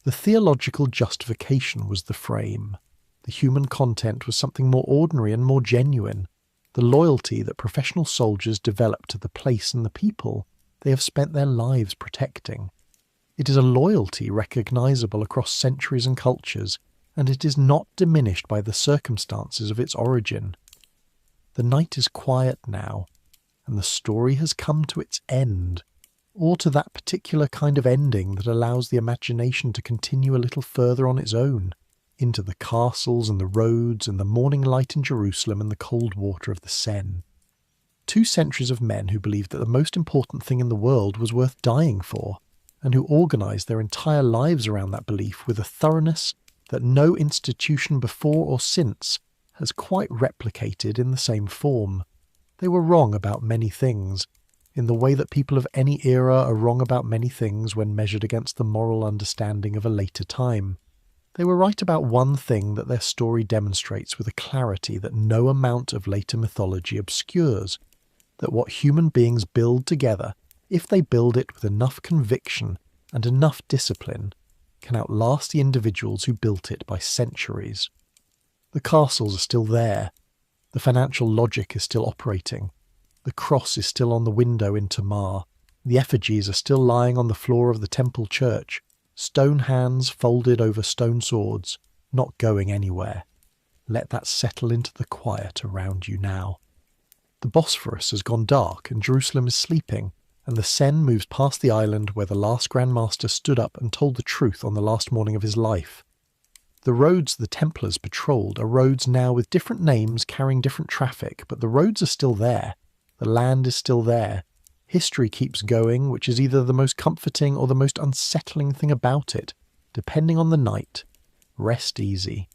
The theological justification was the frame. The human content was something more ordinary and more genuine, the loyalty that professional soldiers develop to the place and the people they have spent their lives protecting. It is a loyalty recognisable across centuries and cultures, and it is not diminished by the circumstances of its origin. The night is quiet now, and the story has come to its end, or to that particular kind of ending that allows the imagination to continue a little further on its own, into the castles and the roads and the morning light in Jerusalem and the cold water of the Seine. 2 centuries of men who believed that the most important thing in the world was worth dying for, and who organised their entire lives around that belief with a thoroughness that no institution before or since has quite replicated in the same form. They were wrong about many things, in the way that people of any era are wrong about many things when measured against the moral understanding of a later time. They were right about one thing that their story demonstrates with a clarity that no amount of later mythology obscures, that what human beings build together, if they build it with enough conviction and enough discipline, can outlast the individuals who built it by centuries. The castles are still there. The financial logic is still operating. The cross is still on the window in Tamar. The effigies are still lying on the floor of the temple church, stone hands folded over stone swords, not going anywhere. Let that settle into the quiet around you now. The Bosphorus has gone dark and Jerusalem is sleeping, and the Seine moves past the island where the last Grand Master stood up and told the truth on the last morning of his life. The roads the Templars patrolled are roads now with different names carrying different traffic, but the roads are still there. The land is still there. History keeps going, which is either the most comforting or the most unsettling thing about it, depending on the night. Rest easy.